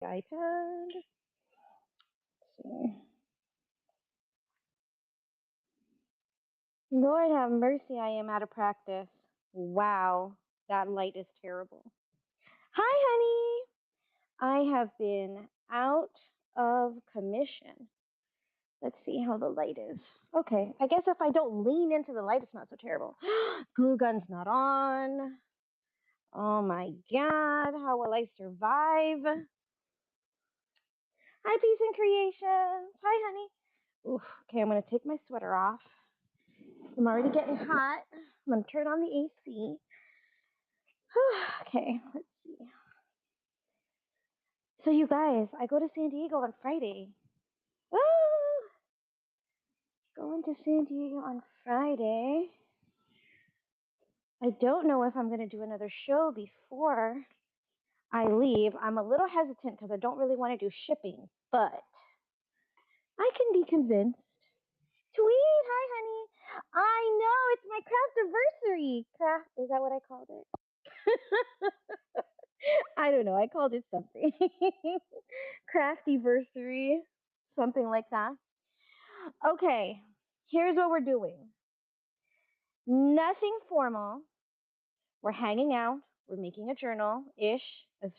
iPad. Let's see. Lord have mercy, I am out of practice. Wow, that light is terrible. Hi, honey. I have been out of commission. Let's see how the light is. Okay, I guess if I don't lean into the light, it's not so terrible. Glue gun's not on. Oh my god, how will I survive? Hi, Peace and Creations. Hi, honey. Oof, okay, I'm gonna take my sweater off. I'm already getting hot. I'm gonna turn on the AC. Okay, let's see. So you guys, I go to San Diego on Friday. Oh, going to San Diego on Friday. I don't know if I'm going to do another show before I leave. I'm a little hesitant because I don't really want to do shipping, but I can be convinced. Sweet, hi, honey. I know it's my craftiversary. Craft is that what I called it? I don't know. I called it something. Craftiversary, something like that. Okay, here's what we're doing. Nothing formal. We're hanging out. We're making a journal ish, as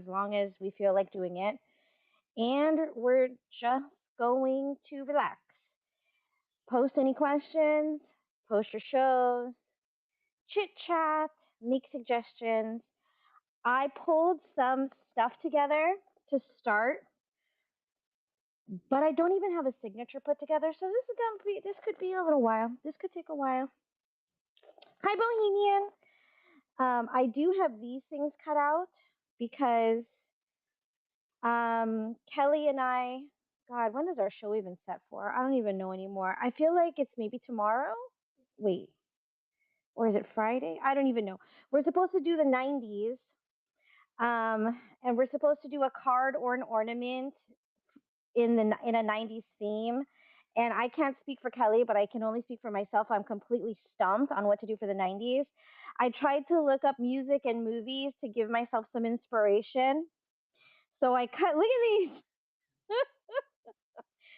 long as we feel like doing it. And we're just going to relax. Post any questions, post your shows, chit chat, make suggestions. I pulled some stuff together to start, but I don't even have a signature put together. So this could be a little while. This could take a while. Hi, Bohemian. I do have these things cut out because Kelly and I, God, when is our show even set for? I don't even know anymore. I feel like it's maybe tomorrow. Wait, or is it Friday? I don't even know. We're supposed to do the 90s, and we're supposed to do a card or an ornament in a 90s theme. And I can't speak for Kelly, but I can only speak for myself. I'm completely stumped on what to do for the 90s. I tried to look up music and movies to give myself some inspiration. So I cut. Look at these.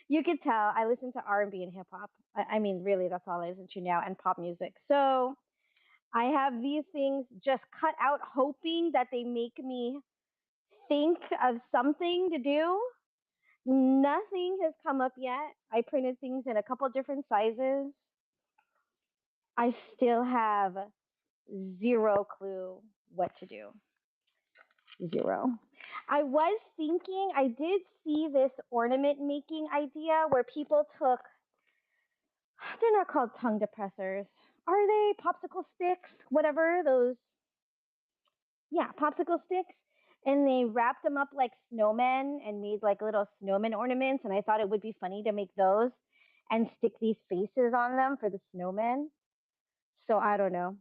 You could tell I listen to R&B and hip hop. I mean, really, that's all I listen to now, and pop music. So I have these things just cut out, hoping that they make me think of something to do. Nothing has come up yet. I printed things in a couple different sizes. I still have zero clue what to do. Zero. I was thinking, I did see this ornament making idea where people took, they're not called tongue depressors. Are they popsicle sticks? Whatever, those, yeah, popsicle sticks. And they wrapped them up like snowmen and made like little snowman ornaments. And I thought it would be funny to make those and stick these faces on them for the snowmen. So I don't know.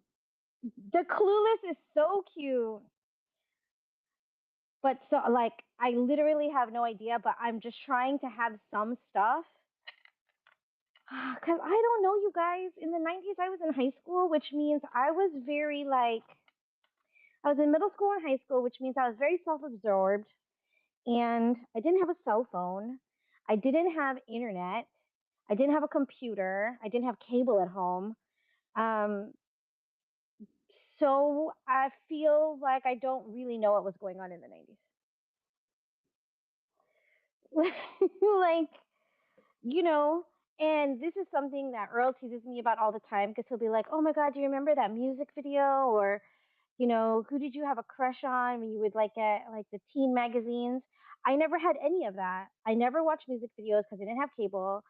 The Clueless is so cute. But so like I literally have no idea, but I'm just trying to have some stuff. Cause I don't know, you guys. In the 90s, I was in high school, which means I was very like I was in middle school and high school, which means I was very self-absorbed, and I didn't have a cell phone. I didn't have internet. I didn't have a computer. I didn't have cable at home. Um, so I feel like I don't really know what was going on in the 90s. Like, you know, and this is something that Earl teases me about all the time because he'll be like, "Oh my God, do you remember that music video?" Or, who did you have a crush on when you would like get like the teen magazines? I never had any of that. I never watched music videos because I didn't have cable.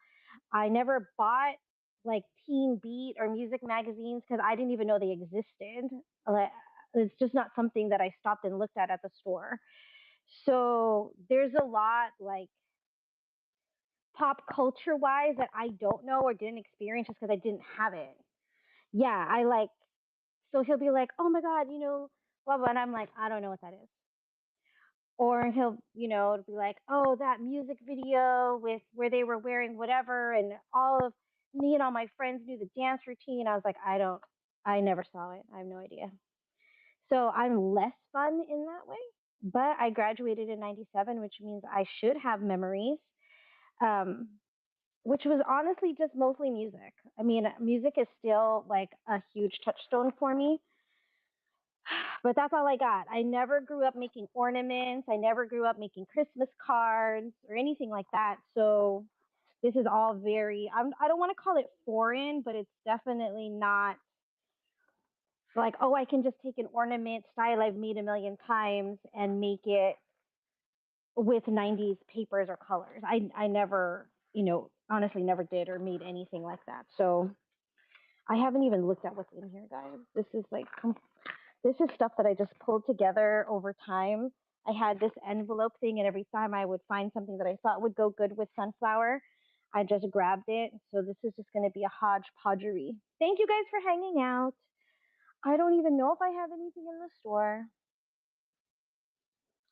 I never bought like Teen Beat or music magazines because I didn't even know they existed. Like, it's just not something that I stopped and looked at the store. So there's a lot like pop culture wise that I don't know or didn't experience just because I didn't have it. Yeah, I like, so he'll be like, "Oh my God, blah, blah." And I'm like, "I don't know what that is." Or he'll, be like, "Oh, that music video with where they were wearing whatever and all of me and all my friends knew the dance routine." I was like, I never saw it. I have no idea. So I'm less fun in that way. but I graduated in 97, which means I should have memories. Um, which was honestly just mostly music. I mean, music is still like a huge touchstone for me, but that's all I got. I never grew up making ornaments. I never grew up making Christmas cards or anything like that. So this is all very, I don't want to call it foreign, but it's definitely not like, oh, I can just take an ornament style I've made a million times and make it with 90s papers or colors. I never, honestly never did or made anything like that. So I haven't even looked at what's in here, guys. This is like this is stuff that I just pulled together over time. I had this envelope thing, and every time I would find something that I thought would go good with sunflower, I just grabbed it. So this is just going to be a hodgepodgery. Thank you guys for hanging out. I don't even know if I have anything in the store.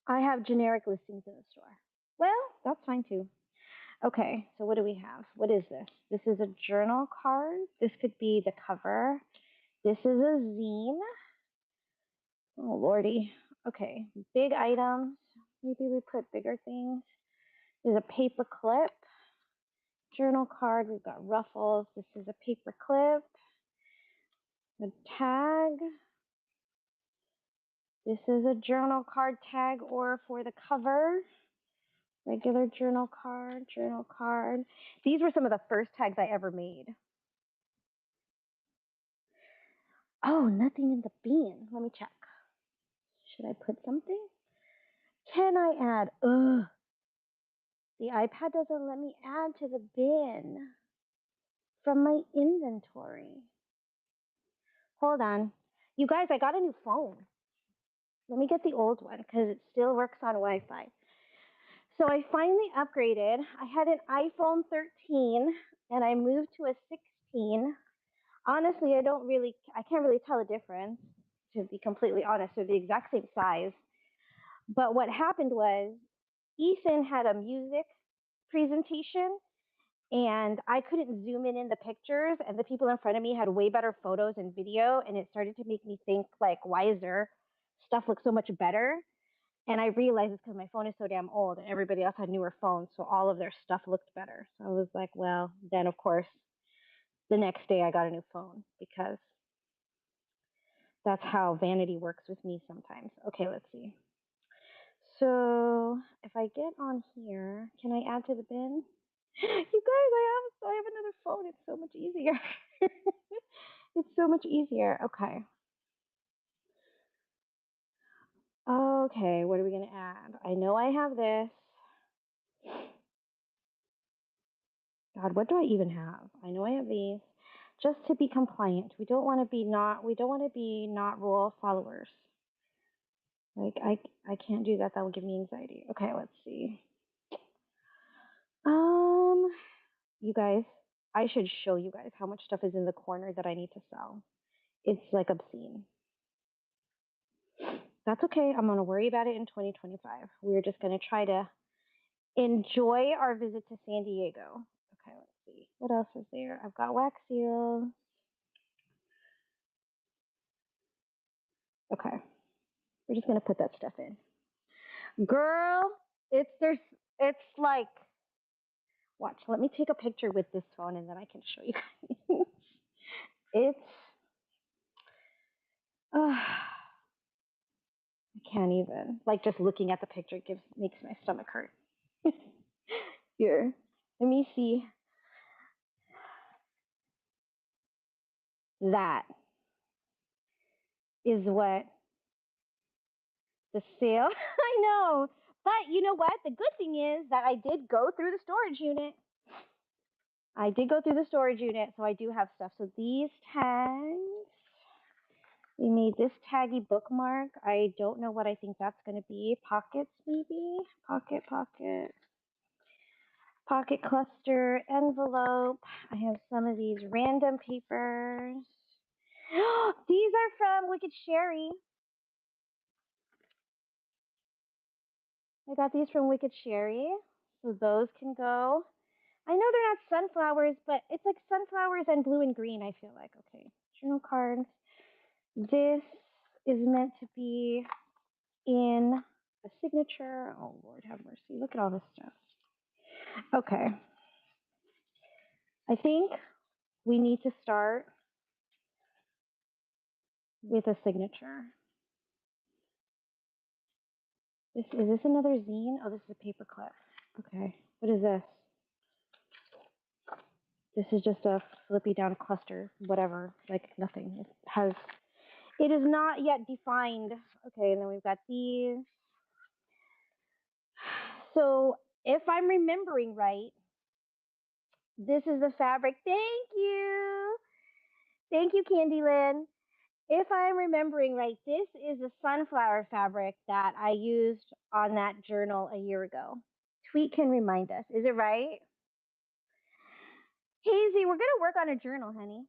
I have generic listings in the store. Well, that's fine too. Okay, so what do we have? What is this? This is a journal card. This could be the cover. This is a zine. Oh, lordy. Okay, big items. Maybe we put bigger things. There's a paper clip. Journal card. We've got ruffles. This is a paper clip. A tag. This is a journal card tag or for the cover. Regular journal card, journal card. These were some of the first tags I ever made. Oh, nothing in the bin. Let me check. Should I put something? Can I add? Ugh. The iPad doesn't let me add to the bin from my inventory. Hold on. You guys, I got a new phone. Let me get the old one because it still works on Wi Fi. So I finally upgraded. I had an iPhone 13 and I moved to a 16. Honestly, I can't really tell the difference, to be completely honest. They're the exact same size. But what happened was Ethan had a music presentation and I couldn't zoom in the pictures, and the people in front of me had way better photos and video, and it started to make me think like, why is their stuff look so much better? And I realized it's because my phone is so damn old, and everybody else had newer phones, so all of their stuff looked better. So I was like, well, then of course, the next day I got a new phone because that's how vanity works with me sometimes. Okay, let's see. So if I get on here, can I add to the bin? You guys, I have another phone. It's so much easier. It's so much easier. Okay. Okay, what are we gonna add? I know I have this. God, what do I even have? I know I have these. Just to be compliant. We don't want to be not rule followers. Like I can't do that. That will give me anxiety. Okay, let's see. Um you guys, I should show you guys how much stuff is in the corner that I need to sell. It's like obscene. That's okay. I'm going to worry about it in 2025. We're just going to try to enjoy our visit to San Diego. Okay, let's see. What else is there? I've got wax seals. Okay, we're just going to put that stuff in. Girl, it's like, watch, let me take a picture with this phone and then I can show you guys. It's, I can't even. Like just looking at the picture makes my stomach hurt. Here, let me see. That is what the sale. I know, but you know what? The good thing is that I did go through the storage unit. I did go through the storage unit, so I do have stuff. So these tags, we made this taggy bookmark. I don't know what I think that's going to be. Pockets, maybe? Pocket cluster, envelope. I have some of these random papers. These are from Wicked Sherry. I got these from Wicked Sherry. So those can go. I know they're not sunflowers, but it's like sunflowers and blue and green, I feel like. Okay. Journal cards. This is meant to be in A signature. Oh, Lord have mercy. Look at all this stuff. Okay. I think we need to start with a signature. Is this another zine? Oh, this is a paper clip. Okay. What is this? This is just a flippy down cluster, whatever, like nothing. It is not yet defined. Okay, and then we've got these. So if I'm remembering right, this is the fabric. Thank you. Thank you, Candyland. If I'm remembering right, this is the sunflower fabric that I used on that journal a year ago. Tweet can remind us. Is it right? Hazy, we're going to work on a journal, honey.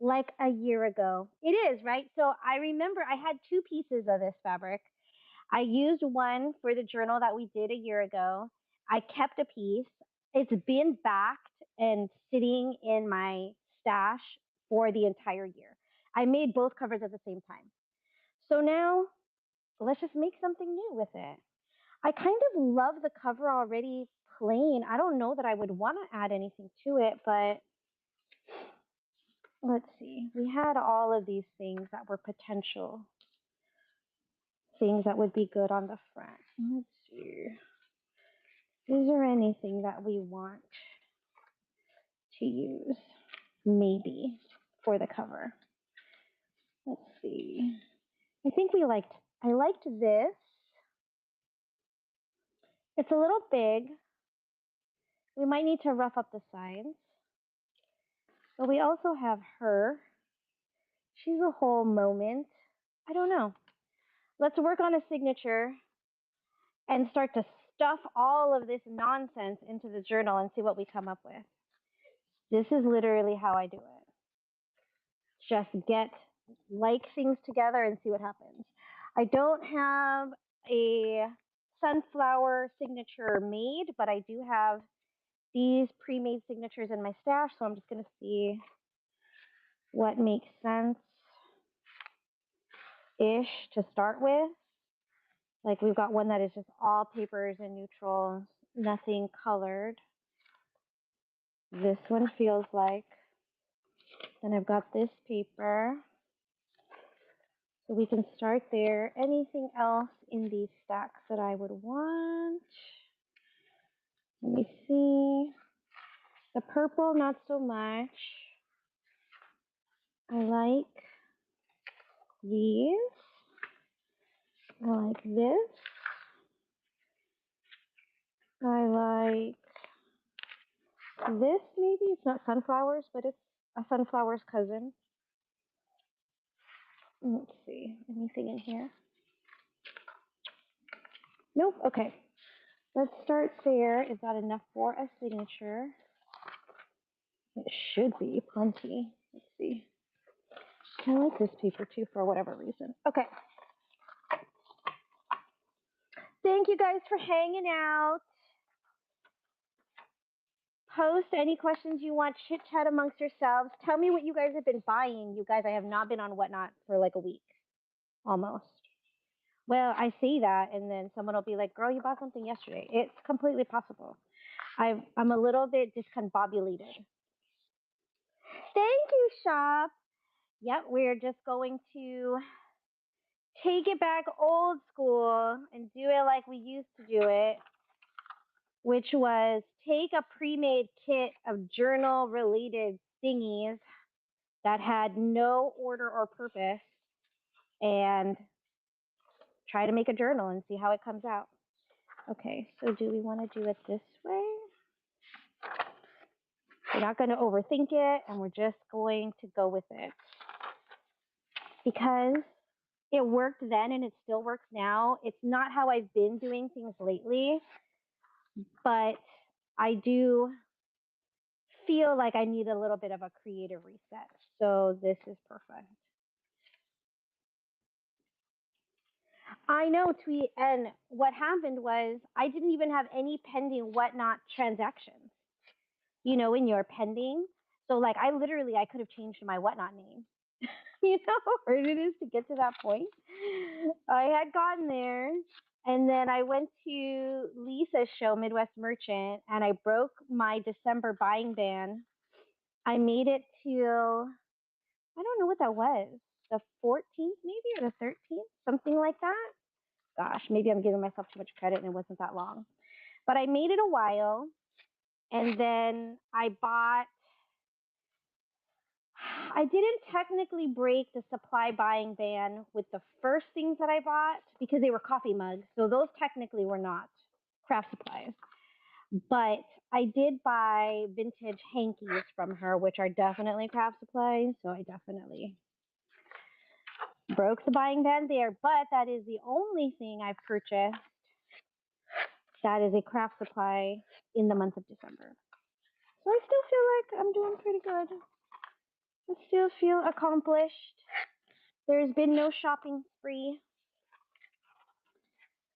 Like a year ago. It is, right? So I remember I had two pieces of this fabric. I used one for the journal that we did a year ago. I kept a piece. It's been backed and sitting in my stash for the entire year. I made both covers at the same time. So now let's just make something new with it. I kind of love the cover already plain. I don't know that I would want to add anything to it, but let's see. We had all of these things that were potential things that would be good on the front. Let's see. Is there anything that we want to use? Maybe for the cover. Let's see. I liked this. It's a little big. We might need to rough up the sides. But we also have her. She's a whole moment. I don't know. Let's work on a signature and start to stuff all of this nonsense into the journal and see what we come up with. This is literally how I do it. Just get like things together and see what happens. I don't have a sunflower signature made, but I do have these pre-made signatures in my stash, so I'm just going to see what makes sense-ish to start with. Like we've got one that is just all papers and neutrals, nothing colored. This one feels like. Then I've got this paper. So we can start there. Anything else in these stacks that I would want? Let me see. The purple, not so much. I like these. I like this. I like this maybe. It's not sunflowers, but it's a sunflower's cousin. Let's see. Anything in here? Nope. Okay. Let's start there. Is that enough for a signature? It should be plenty. Let's see. I like this paper too for whatever reason. Okay. Thank you guys for hanging out. Post any questions you want, chit chat amongst yourselves. Tell me what you guys have been buying. You guys, I have not been on Whatnot for like a week, almost. Well, I say that, and then someone will be like, girl, you bought something yesterday. It's completely possible. I'm a little bit discombobulated. Thank you, Shop. Yep, we're just going to take it back old school and do it like we used to do it, which was take a pre-made kit of journal-related thingies that had no order or purpose and try to make a journal and see how it comes out. Okay, so do we want to do it this way? We're not going to overthink it, and we're just going to go with it. Because it worked then and it still works now. It's not how I've been doing things lately, but I do feel like I need a little bit of a creative reset. So this is perfect. I know, Tweet, and what happened was I didn't even have any pending Whatnot transactions, you know, in your pending. So like I could have changed my Whatnot name. You know how hard it is to get to that point. I had gotten there. And then I went to Lisa's show, Midwest Merchant, and I broke my December buying ban. I made it till, I don't know what that was, the 14th maybe or the 13th, something like that. Gosh, maybe I'm giving myself too much credit and it wasn't that long. But I made it a while, and then I didn't technically break the supply buying ban with the first things that I bought because they were coffee mugs. So those technically were not craft supplies. But I did buy vintage hankies from her, which are definitely craft supplies. So I definitely broke the buying ban there. But that is the only thing I've purchased that is a craft supply in the month of December. So I still feel like I'm doing pretty good. I still feel accomplished. There's been no shopping spree.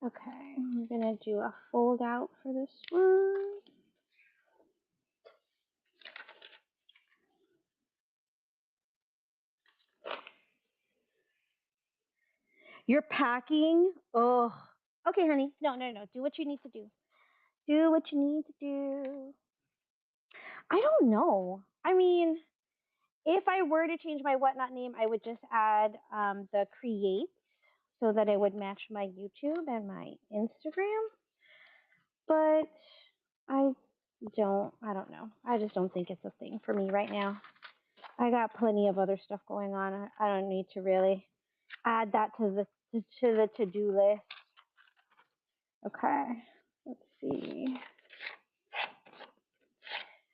Okay, I'm gonna do a fold out for this one. You're packing? Oh. Okay, honey. No, no, no. Do what you need to do. Do what you need to do. I don't know. I mean, if I were to change my whatnot name, I would just add the create so that it would match my YouTube and my Instagram. But I don't know. I just don't think it's a thing for me right now. I got plenty of other stuff going on. I don't need to really add that to the to-do list. Okay. Let's see.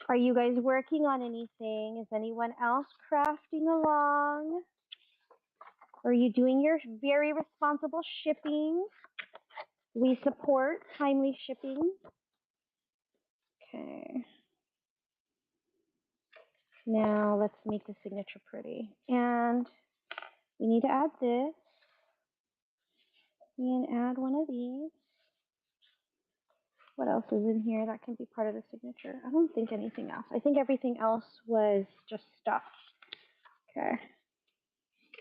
Are you guys working on anything? Is anyone else crafting along? Are you doing your very responsible shipping? We support timely shipping. Okay. Now let's make the signature pretty. And we need to add this. And add one of these. What else is in here that can be part of the signature? I don't think anything else. I think everything else was just stuff. Okay.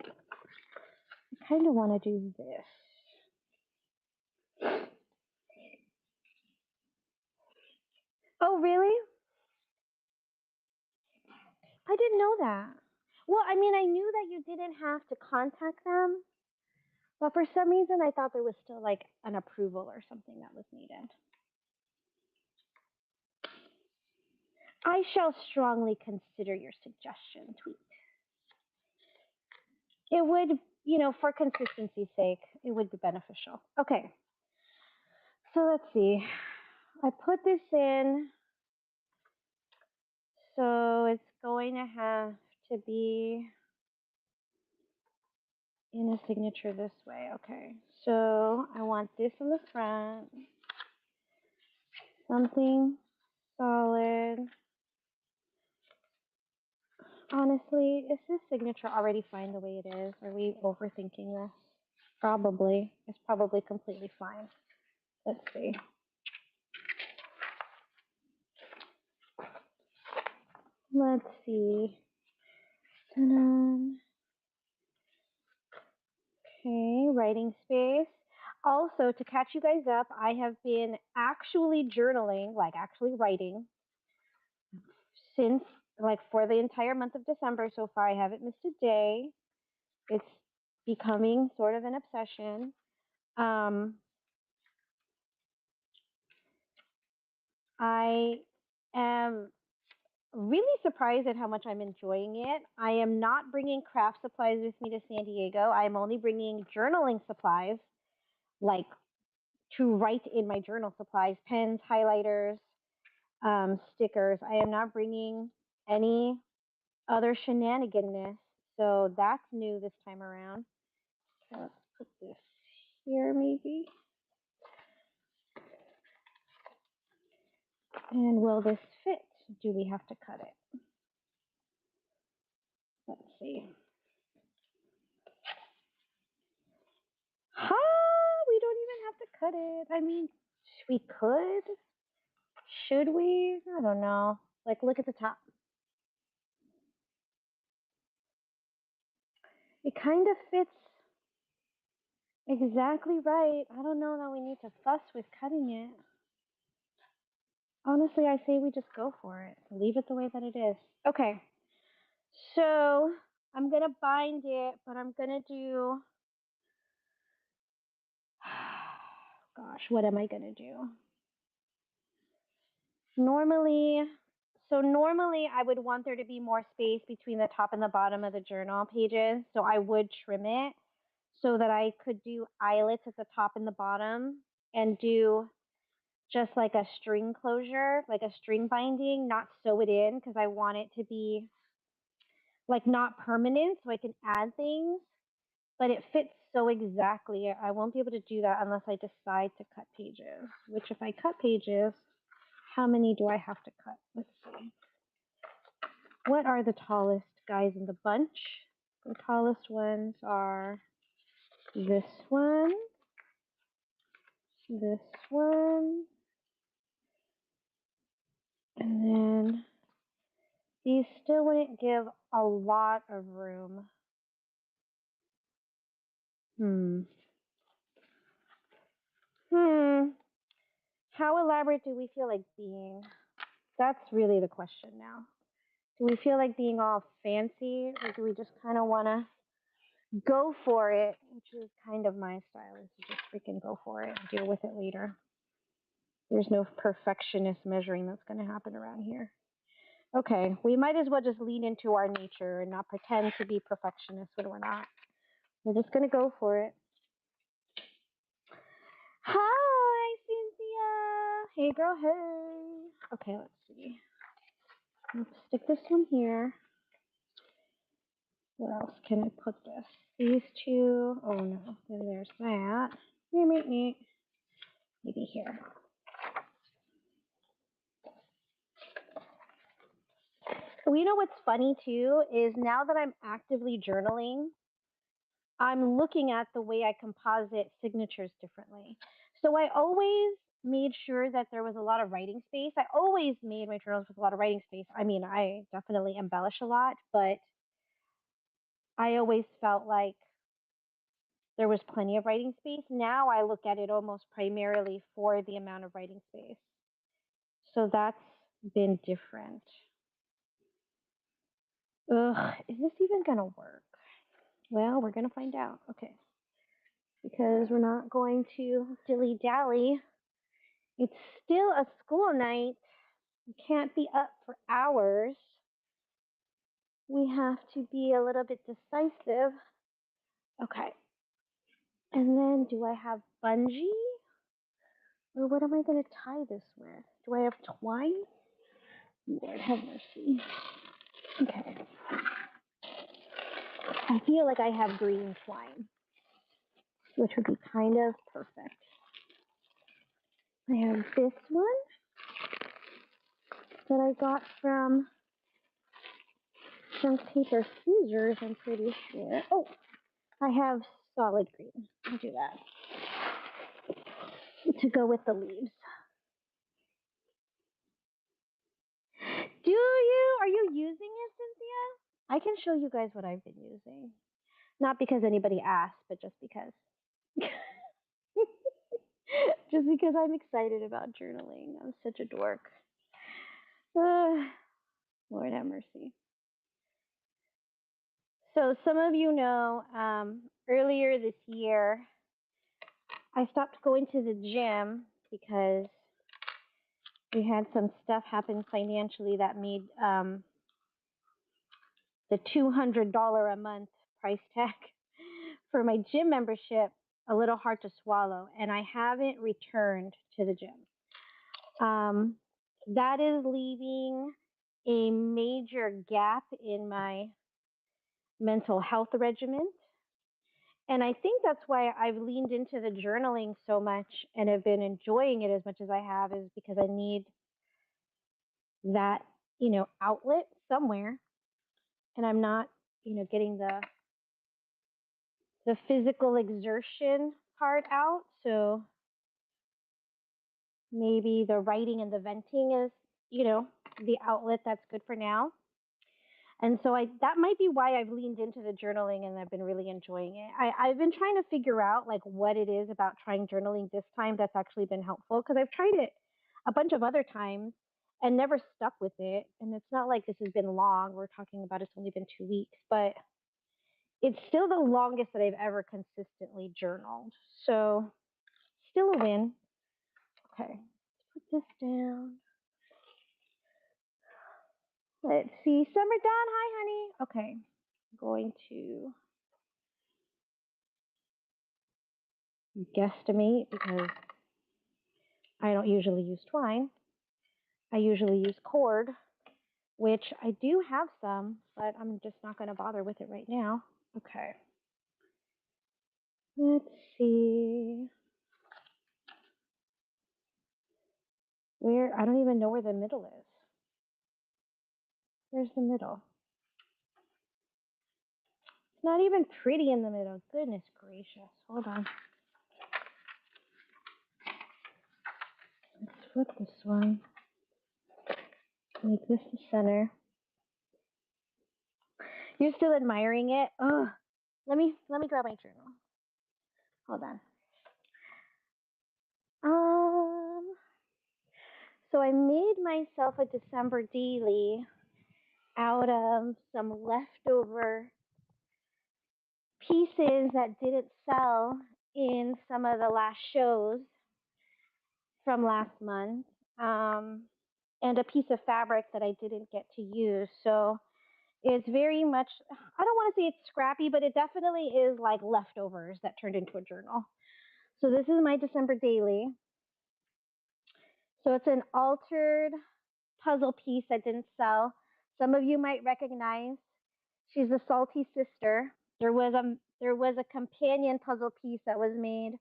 I kind of want to do this. Oh, really? I didn't know that. Well, I mean, I knew that you didn't have to contact them, but for some reason I thought there was still like an approval or something that was needed. I shall strongly consider your suggestion, tweet. It would, for consistency's sake, it would be beneficial. Okay. So let's see. I put this in, so it's going to have to be in a signature this way. Okay. So I want this on the front. Something solid. Honestly, is this signature already fine the way it is? Are we overthinking this? Probably. It's probably completely fine. Let's see. Let's see. Ta-da. Okay, writing space. Also, to catch you guys up, I have been actually journaling, like actually writing, since like for the entire month of December so far. I haven't missed a day. It's becoming sort of an obsession. I am really surprised at how much I'm enjoying it. I am not bringing craft supplies with me to San Diego. I am only bringing journaling supplies, like to write in my journal supplies, pens, highlighters, stickers. I am not bringing any other shenaniganness. So that's new this time around. So let's put this here maybe. And will this fit? Do we have to cut it? Let's see. We don't even have to cut it. I mean, we could. Should we? I don't know. Like, look at the top. It kind of fits. Exactly right. I don't know that we need to fuss with cutting it. Honestly, I say we just go for it. Leave it the way that it is. Okay. So I'm gonna bind it, but I'm gonna do. Gosh, what am I gonna do? Normally, normally I would want there to be more space between the top and the bottom of the journal pages. So I would trim it so that I could do eyelets at the top and the bottom and do just like a string closure, like a string binding, not sew it in because I want it to be like not permanent so I can add things, but it fits so exactly. I won't be able to do that unless I decide to cut pages, which if I cut pages, how many do I have to cut? Let's see. What are the tallest guys in the bunch? The tallest ones are this one, and then these still wouldn't give a lot of room. Hmm. How elaborate do we feel like being? That's really the question now. Do we feel like being all fancy, or do we just kind of want to go for it, which is kind of my style, is to just freaking go for it and deal with it later. There's no perfectionist measuring that's going to happen around here. Okay, we might as well just lean into our nature and not pretend to be perfectionists when we're not. We're just going to go for it. Hi, Cynthia. Hey, girl, hey. Okay, let's see. Let's stick this one here. Where else can I put this? These two. Oh, no. Then there's that. Maybe here. So you know what's funny too is now that I'm actively journaling, I'm looking at the way I composite signatures differently. So I always made sure that there was a lot of writing space. I always made my journals with a lot of writing space. I mean, I definitely embellish a lot, but I always felt like there was plenty of writing space. Now I look at it almost primarily for the amount of writing space. So that's been different. Ugh, is this even going to work? Well, we're going to find out. Okay. Because we're not going to dilly dally. It's still a school night. You can't be up for hours. We have to be a little bit decisive. Okay. And then do I have bungee? Or what am I going to tie this with? Do I have twine? Lord have mercy. Okay. I feel like I have green twine, which would be kind of perfect. I have this one that I got from Junk Paper Scissors, I'm pretty sure. Oh, I have solid green. I'll do that to go with the leaves. Do you? Are you using it, Cynthia? I can show you guys what I've been using. Not because anybody asked, but just because. Just because I'm excited about journaling. I'm such a dork. Lord have mercy. So some of you know, earlier this year, I stopped going to the gym because we had some stuff happen financially that made the $200 a month price tag for my gym membership a little hard to swallow, and I haven't returned to the gym. That is leaving a major gap in my mental health regimen. And I think that's why I've leaned into the journaling so much and have been enjoying it as much as I have, is because I need that, outlet somewhere. And I'm not, getting the physical exertion part out. So maybe the writing and the venting is, the outlet that's good for now. And so that might be why I've leaned into the journaling and I've been really enjoying it. I've been trying to figure out like what it is about trying journaling this time that's actually been helpful, because I've tried it a bunch of other times and never stuck with it. And it's not like this has been long. We're talking about it's only been 2 weeks, but it's still the longest that I've ever consistently journaled. So still a win. Okay, let's put this down. Let's see. Summer Dawn, hi, honey. Okay, I'm going to guesstimate because I don't usually use twine. I usually use cord, which I do have some, but I'm just not going to bother with it right now. Okay. Let's see. I don't even know where the middle is. Where's the middle? It's not even pretty in the middle. Goodness gracious. Hold on. Let's flip this one. Make this the center. You're still admiring it? Ugh. Let me grab my journal. Hold on. So I made myself a December daily out of some leftover pieces that didn't sell in some of the last shows from last month, and a piece of fabric that I didn't get to use. So it's very much, I don't want to say it's scrappy, but it definitely is like leftovers that turned into a journal. So this is my December daily. So it's an altered puzzle piece that didn't sell. Some of you might recognize. She's the salty sister. There was a companion puzzle piece that was made,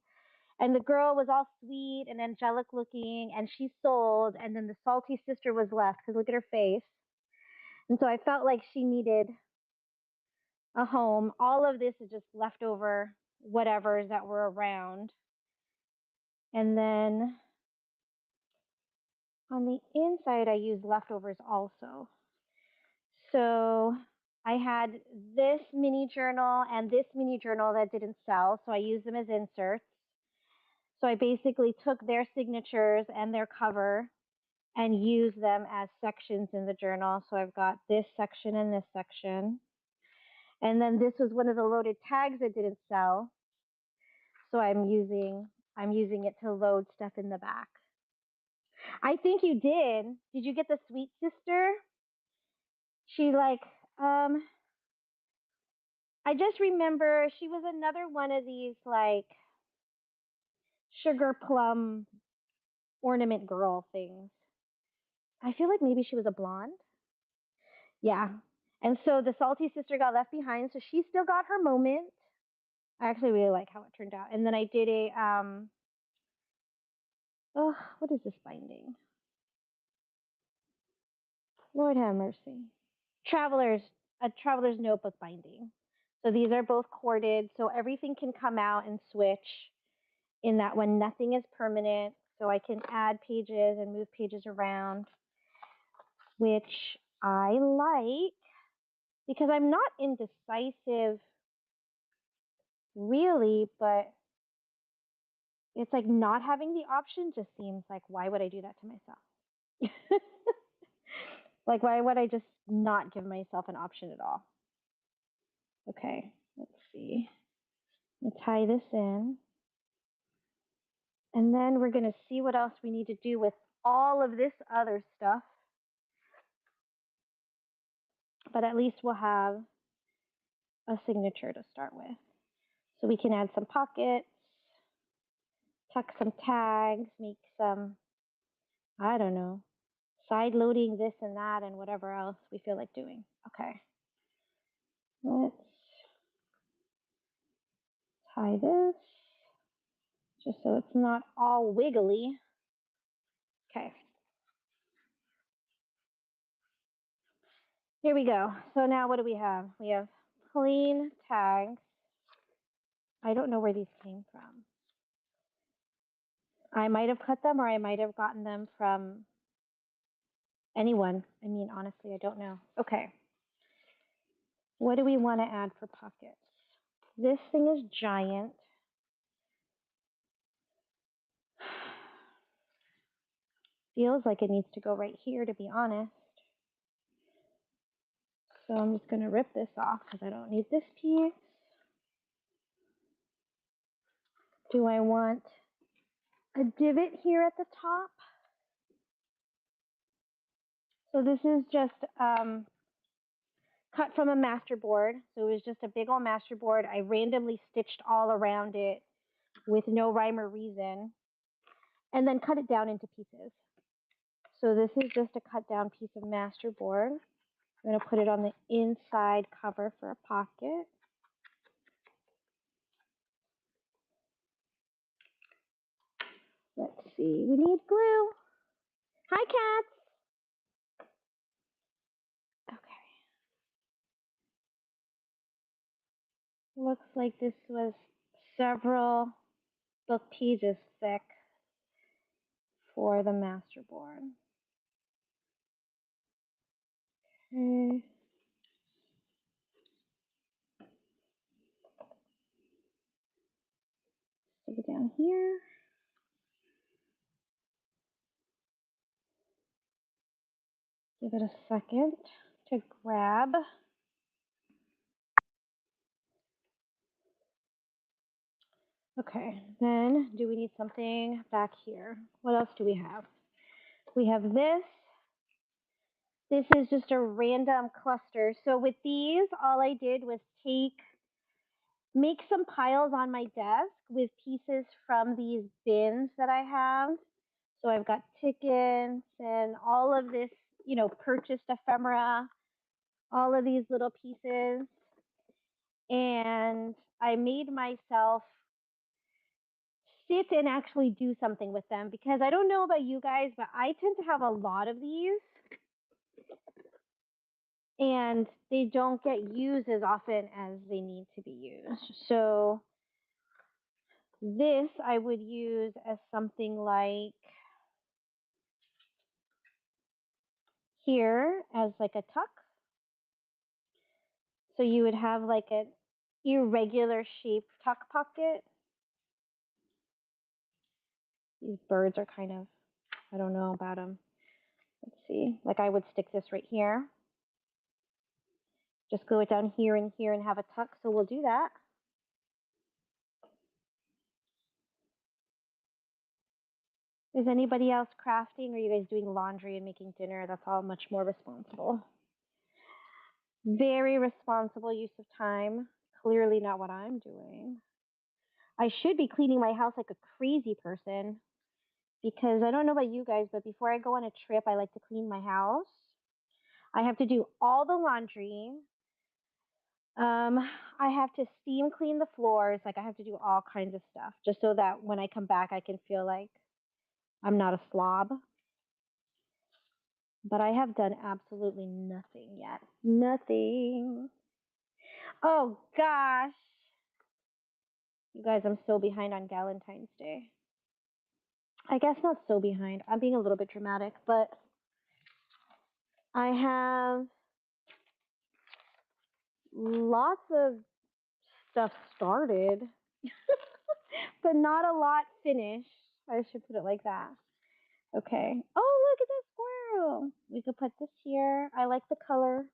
and the girl was all sweet and angelic looking, and she sold, and then the salty sister was left because look at her face. And so I felt like she needed a home. All of this is just leftover whatevers that were around. And then on the inside, I used leftovers also. So I had this mini journal and this mini journal that didn't sell, so I used them as inserts. So I basically took their signatures and their cover and used them as sections in the journal. So I've got this section and this section. And then this was one of the loaded tags that didn't sell. So I'm using it to load stuff in the back. I think you did. Did you get the sweet sister? She I just remember she was another one of these like sugar plum ornament girl things. I feel like maybe she was a blonde. Yeah. And so the salty sister got left behind, so she still got her moment. I actually really like how it turned out. And then I did what is this binding? Lord have mercy. A traveler's notebook binding. So these are both corded, so everything can come out and switch in that one. Nothing is permanent, so I can add pages and move pages around, which I like because I'm not indecisive really, but it's like not having the option just seems like, why would I do that to myself? Like, why would I just not give myself an option at all? Okay, let's see. I'm gonna tie this in. And then we're going to see what else we need to do with all of this other stuff. But at least we'll have a signature to start with. So we can add some pockets, tuck some tags, make some, I don't know, side loading this and that and whatever else we feel like doing. Okay. Let's tie this just so it's not all wiggly. Okay. Here we go. So now what do we have? We have plain tags. I don't know where these came from. I might have cut them or I might have gotten them from anyone. I mean, honestly, I don't know. Okay. What do we want to add for pockets? This thing is giant. Feels like it needs to go right here, to be honest. So I'm just going to rip this off because I don't need this piece. Do I want a divot here at the top? So this is just cut from a masterboard. So it was just a big old masterboard. I randomly stitched all around it with no rhyme or reason, and then cut it down into pieces. So this is just a cut down piece of masterboard. I'm going to put it on the inside cover for a pocket. Let's see, we need glue. Hi, cats. Okay. Looks like this was several book pages thick for the masterboard. Okay. Stick it down here. Give it a second to grab. Okay, then do we need something back here? What else do we have? We have this. This is just a random cluster. So with these, all I did was make some piles on my desk with pieces from these bins that I have. So I've got tickets and all of this, purchased ephemera, all of these little pieces. And I made myself sit and actually do something with them because I don't know about you guys, but I tend to have a lot of these and they don't get used as often as they need to be used. So this I would use as something like here as like a tuck. So you would have like an irregular shaped tuck pocket. These birds are kind of, I don't know about them. Let's see, like I would stick this right here. Just glue it down here and here and have a tuck, so we'll do that. Is anybody else crafting, or are you guys doing laundry and making dinner? That's all much more responsible. Very responsible use of time. Clearly not what I'm doing. I should be cleaning my house like a crazy person because I don't know about you guys, but before I go on a trip, I like to clean my house. I have to do all the laundry. I have to steam clean the floors. Like I have to do all kinds of stuff just so that when I come back, I can feel like I'm not a slob. But I have done absolutely nothing yet. Nothing. Oh gosh. You guys, I'm so behind on Valentine's Day. I guess not so behind. I'm being a little bit dramatic, but I have lots of stuff started, but not a lot finished. I should put it like that. Okay. Oh, look at that squirrel. We could put this here. I like the color.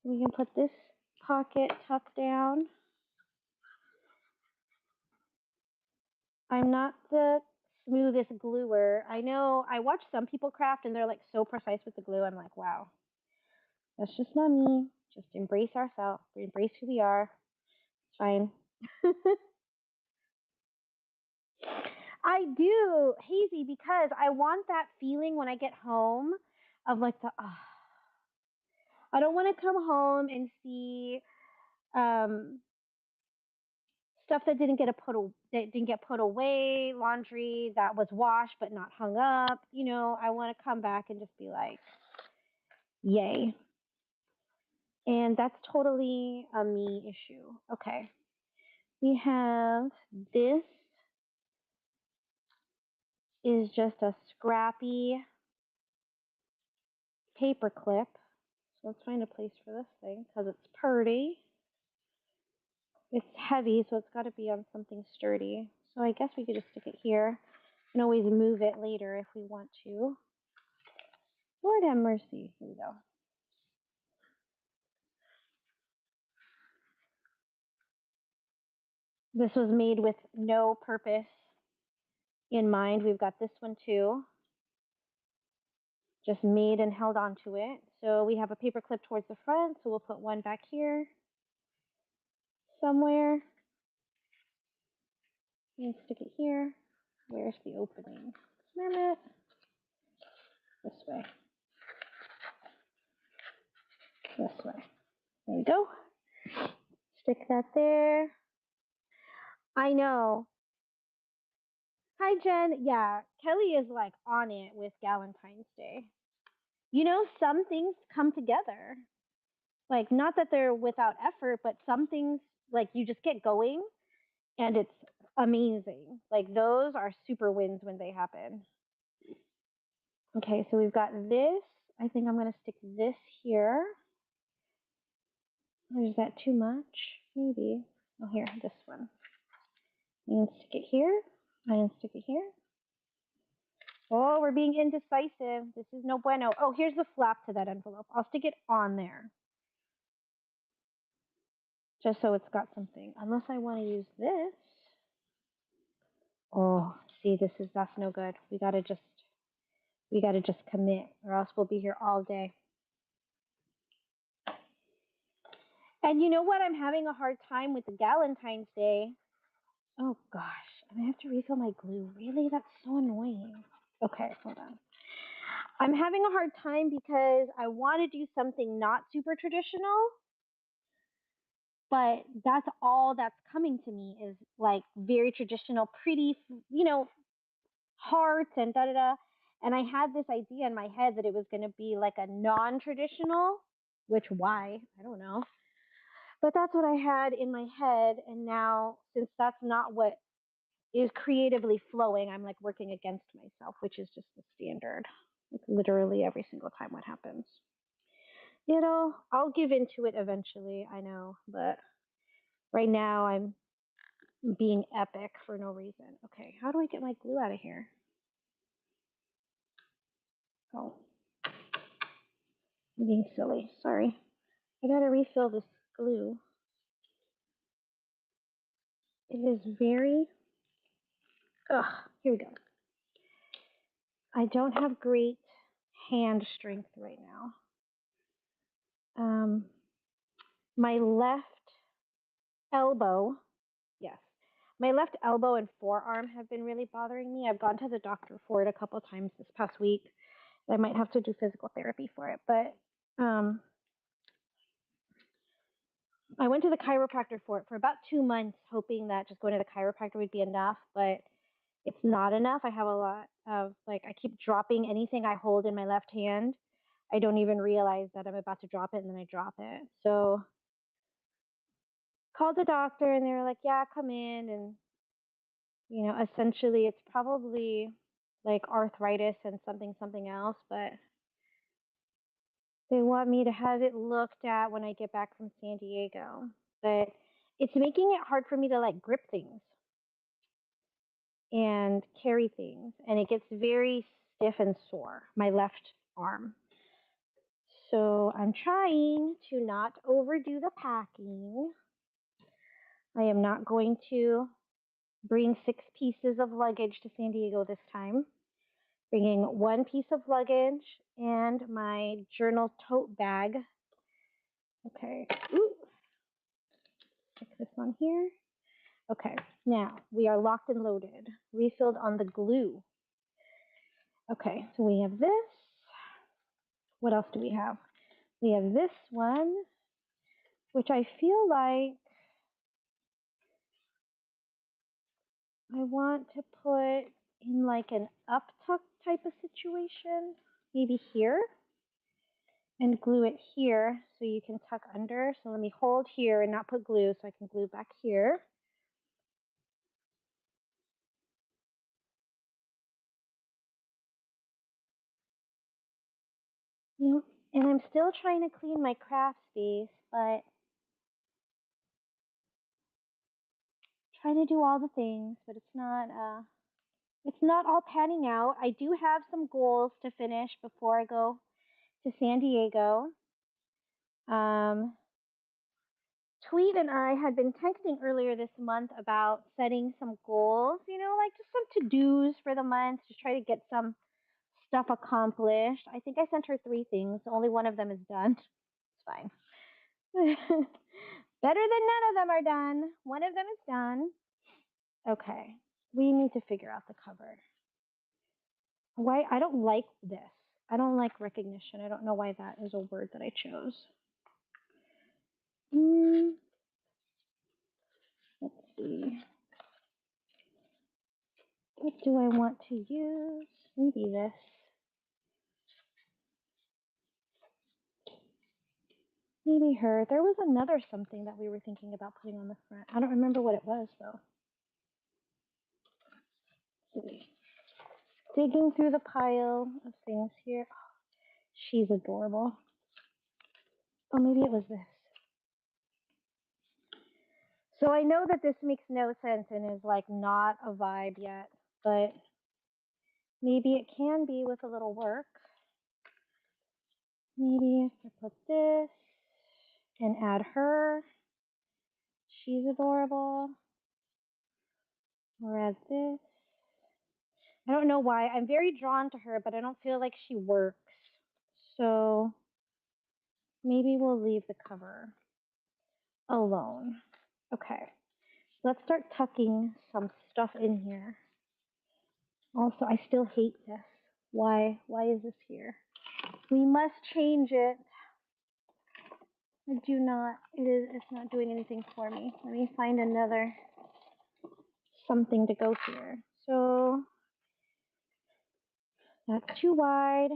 We can put this pocket tucked down. I'm not the smoothest gluer. I know I watch some people craft and they're like so precise with the glue. I'm like, wow, that's just not me. Just embrace ourselves. Embrace who we are. It's fine. I do, Hazy, because I want that feeling when I get home of like I don't want to come home and see stuff that didn't get put away, laundry that was washed but not hung up. I want to come back and just be like, yay. And that's totally a me issue. Okay. We have this is just a scrappy paper clip. let's find a place for this thing because it's pretty. It's heavy, so it's got to be on something sturdy. So I guess we could just stick it here and always move it later if we want to. Lord have mercy. Here we go. This was made with no purpose in mind. We've got this one too. Just made and held onto it. So we have a paper clip towards the front, so we'll put one back here somewhere. And stick it here. Where's the opening? Damn it. This way. This way. There we go. Stick that there. I know. Hi, Jen. Yeah, Kelly is like on it with Valentine's Day. You know, some things come together. Like, not that they're without effort, but some things, like, you just get going and it's amazing. Like, those are super wins when they happen. Okay, so we've got this. I think I'm going to stick this here. Or is that too much? Maybe. Oh, here, this one. I can stick it here. I can stick it here. Oh, we're being indecisive. This is no bueno. Oh, here's the flap to that envelope. I'll stick it on there. Just so it's got something. Unless I want to use this. Oh, see, that's no good. We gotta just commit, or else we'll be here all day. And you know what? I'm having a hard time with the Galentine's Day. Oh gosh, and I have to refill my glue. Really? That's so annoying. Okay, hold on. I'm having a hard time because I want to do something not super traditional, but that's all that's coming to me is like very traditional, pretty, hearts and da da da. And I had this idea in my head that it was going to be like a non-traditional, which why? I don't know. But that's what I had in my head. And now, since that's not what is creatively flowing, I'm like working against myself, which is just the standard. It's literally every single time what happens. I'll give into it eventually, I know. But right now, I'm being epic for no reason. Okay, how do I get my glue out of here? Oh, I'm being silly. Sorry. I gotta refill this glue. It is very. Ugh, here we go. I don't have great hand strength right now. My left elbow, yes, my left elbow and forearm have been really bothering me. I've gone to the doctor for it a couple of times this past week. I might have to do physical therapy for it, but I went to the chiropractor for it for about 2 months, hoping that just going to the chiropractor would be enough, but it's not enough. I have a lot of, I keep dropping anything I hold in my left hand. I don't even realize that I'm about to drop it, and then I drop it. So called the doctor, and they were like, yeah, come in. And, essentially it's probably like arthritis and something else, but they want me to have it looked at when I get back from San Diego. But it's making it hard for me to grip things and carry things, and it gets very stiff and sore, my left arm. So I'm trying to not overdo the packing. I am not going to bring 6 pieces of luggage to San Diego this time. Bringing 1 piece of luggage and my journal tote bag. Okay. Ooh. Stick this on here. Okay. Now we are locked and loaded. Refilled on the glue. Okay. So we have this. What else do we have? We have this one, which I feel like I want to put in an up tuck type of situation, maybe here, and glue it here so you can tuck under. So let me hold here and not put glue so I can glue back here. And I'm still trying to clean my craft space, but trying to do all the things, but it's not all panning out. I do have some goals to finish before I go to San Diego. Tweet and I had been texting earlier this month about setting some goals, like just some to-dos for the month to try to get some stuff accomplished. I think I sent her 3 things. Only one of them is done. It's fine. Better than none of them are done. One of them is done. Okay. We need to figure out the cover. Why? I don't like this. I don't like recognition. I don't know why that is a word that I chose. Let's see. What do I want to use? Maybe this. Maybe her. There was another something that we were thinking about putting on the front. I don't remember what it was, though. Let's see. Digging through the pile of things here. Oh, she's adorable. Oh, maybe it was this. So I know that this makes no sense and is like not a vibe yet, but maybe it can be with a little work. Maybe if I put this and add her. She's adorable. Or add this. I don't know why. I'm very drawn to her, but I don't feel like she works. So maybe we'll leave the cover alone. Okay. Let's start tucking some stuff in here. Also, I still hate this. Why is this here? We must change it. I do not. It's not doing anything for me. Let me find another something to go here. So that's too wide.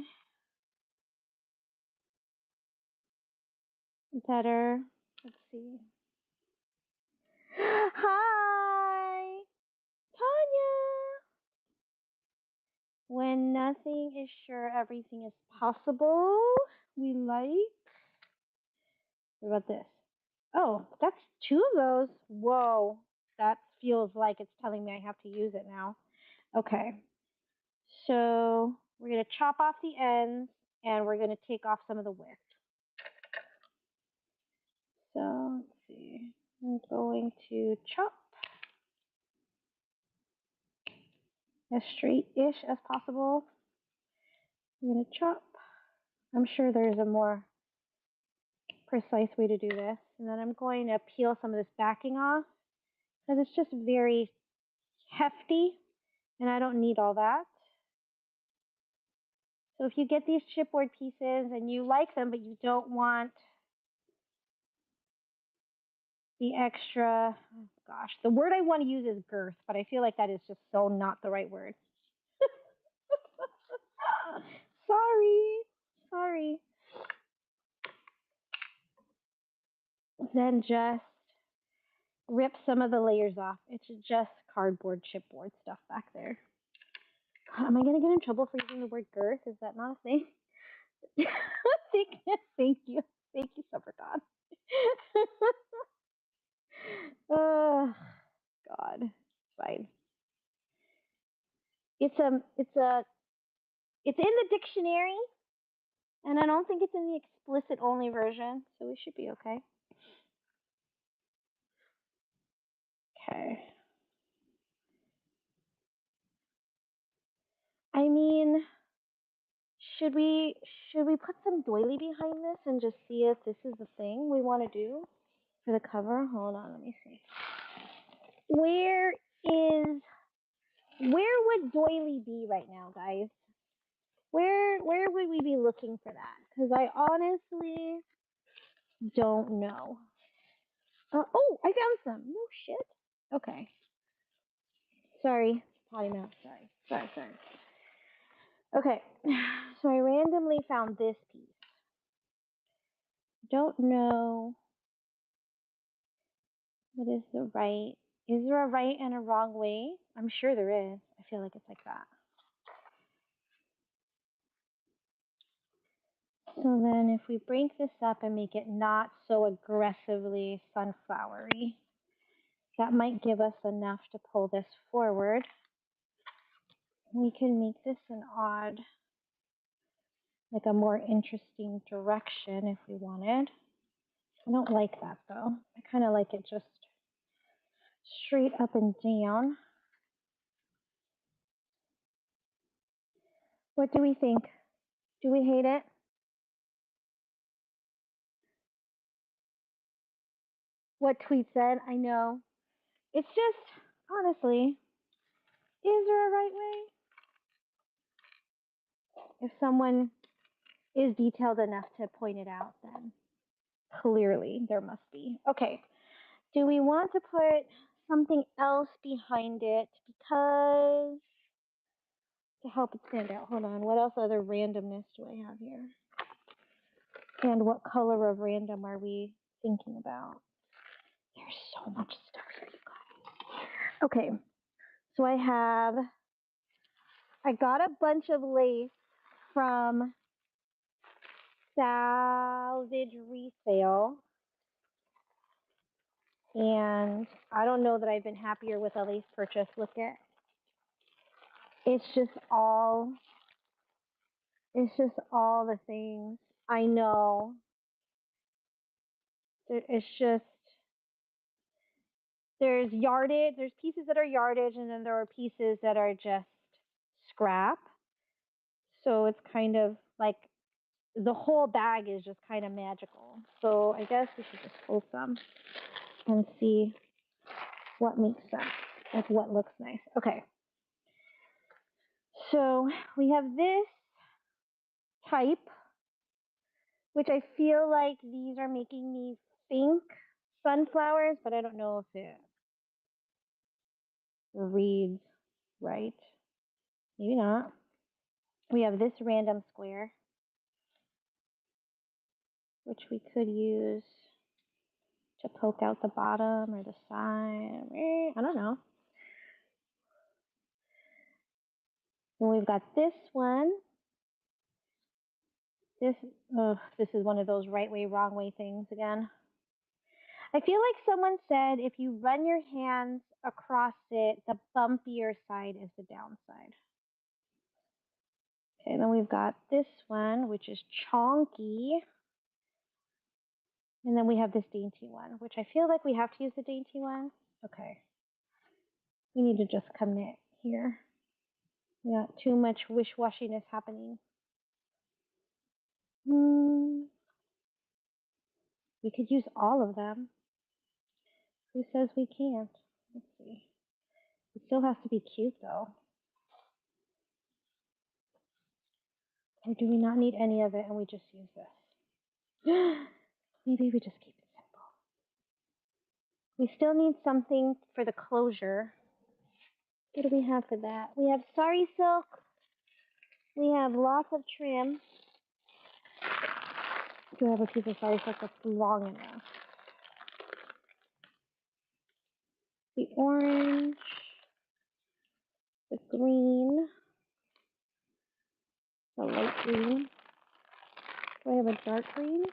Better. Let's see. Hi, Tanya. When nothing is sure, everything is possible. We like. What about this? Oh, that's 2 of those. Whoa, that feels like it's telling me I have to use it now. Okay, so we're going to chop off the ends and we're going to take off some of the width. So let's see. I'm going to chop as straight-ish as possible. I'm going to chop. I'm sure there's a more precise way to do this. And then I'm going to peel some of this backing off because it's just very hefty and I don't need all that. So if you get these chipboard pieces and you like them, but you don't want the extra, oh gosh, the word I want to use is girth, but I feel like that is just so not the right word. Sorry. Then just rip some of the layers off. It's just cardboard chipboard stuff back there. Am I going to get in trouble for using the word girth? Is that not a thing? Thank you. Thank you, Supper God. Oh, God. Fine. It's in the dictionary, and I don't think it's in the explicit only version, so we should be okay. Okay. I mean, should we put some doily behind this and just see if this is the thing we want to do for the cover? Hold on, let me see. Where would doily be right now, guys? Where would we be looking for that? Because I honestly don't know. Oh, I found some. No shit. Okay. Sorry. Potty mouth. Sorry. Okay. So I randomly found this piece. Don't know what is the right. Is there a right and a wrong way? I'm sure there is. I feel like it's like that. So then if we break this up and make it not so aggressively sunflowery, that might give us enough to pull this forward. We can make this an odd, like a more interesting direction if we wanted. I don't like that though. I kind of like it just straight up and down. What do we think? Do we hate it? What tweet said? I know. It's just, honestly, is there a right way? If someone is detailed enough to point it out, then clearly there must be. Okay. Do we want to put something else behind it because to help it stand out? Hold on. What else other randomness do I have here? And what color of random are we thinking about? There's so much stuff here, you guys. Okay. So I got a bunch of lace from Salvage Resale. And I don't know that I've been happier with a lace purchase. Look at, it's just all the things. I know. It's just, there's yardage, there's pieces that are yardage, and then there are pieces that are just scrap. So it's kind of like the whole bag is just kind of magical. So I guess we should just pull some and see what makes sense, like what looks nice. Okay. So we have this type, which I feel like these are making me think sunflowers, but I don't know if it reads right. Maybe not. We have this random square, which we could use to poke out the bottom or the side. I don't know. And we've got this one. This is one of those right way, wrong way things again. I feel like someone said if you run your hands across it, the bumpier side is the downside. Okay, then we've got this one, which is chonky. And then we have this dainty one, which I feel like we have to use the dainty one. Okay. We need to just commit here. We got too much wish-washiness happening. We could use all of them. Who says we can't? Let's see. It still has to be cute, though. Or do we not need any of it and we just use this? Maybe we just keep it simple. We still need something for the closure. What do we have for that? We have sari silk. We have lots of trim. Do I have a piece of sari silk that's long enough? The orange, the green, the light green. Do I have a dark green?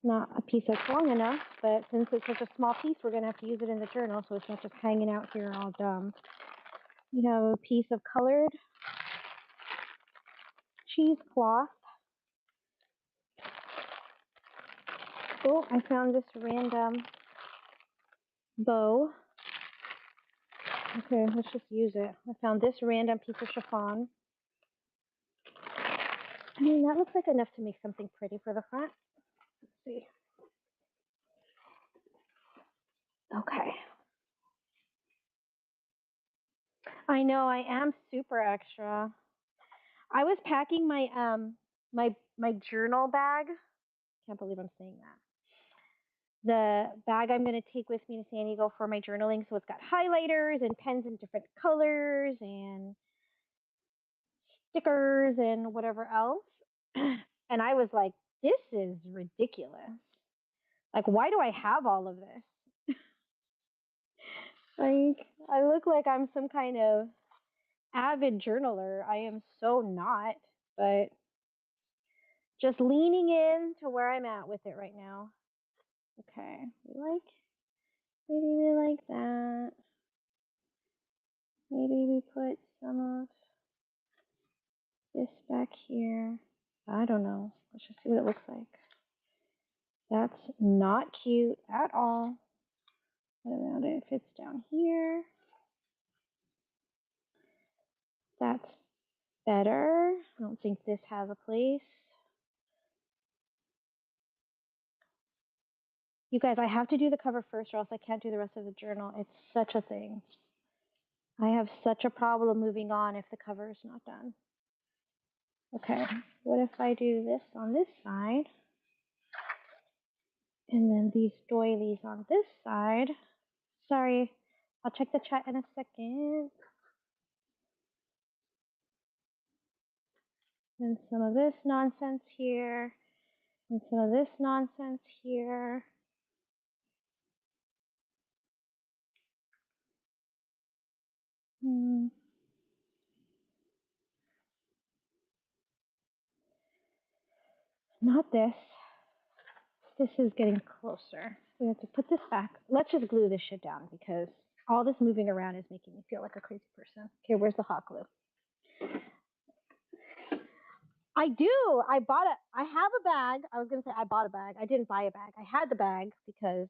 Not a piece that's long enough, but since it's such a small piece, we're going to have to use it in the journal, so it's not just hanging out here all dumb. We have a piece of colored cheesecloth. Oh, I found this random bow. Okay, let's just use it. I found this random piece of chiffon. I mean, that looks like enough to make something pretty for the front. Let's see. Okay. I know, I am super extra. I was packing my my journal bag. Can't believe I'm saying that. The bag I'm going to take with me to San Diego for my journaling. So it's got highlighters and pens in different colors and stickers and whatever else. And I was like, this is ridiculous. Like, why do I have all of this? Like, I look like I'm some kind of avid journaler. I am so not, but Just leaning in to where I'm at with it right now. Okay, maybe we like that. Maybe we put some of this back here. I don't know. Let's just see what it looks like. That's not cute at all. What about it? If it's down here, that's better. I don't think this has a place. You guys, I have to do the cover first or else I can't do the rest of the journal. It's such a thing. I have such a problem moving on if the cover is not done. Okay, what if I do this on this side? And then these doilies on this side. Sorry, I'll check the chat in a second. And some of this nonsense here. And some of this nonsense here. Not this. This is getting closer. We have to put this back. Let's just glue this shit down because all this moving around is making me feel like a crazy person. Okay, where's the hot glue? I do. I have a bag. I was going to say I bought a bag. I didn't buy a bag. I had the bag because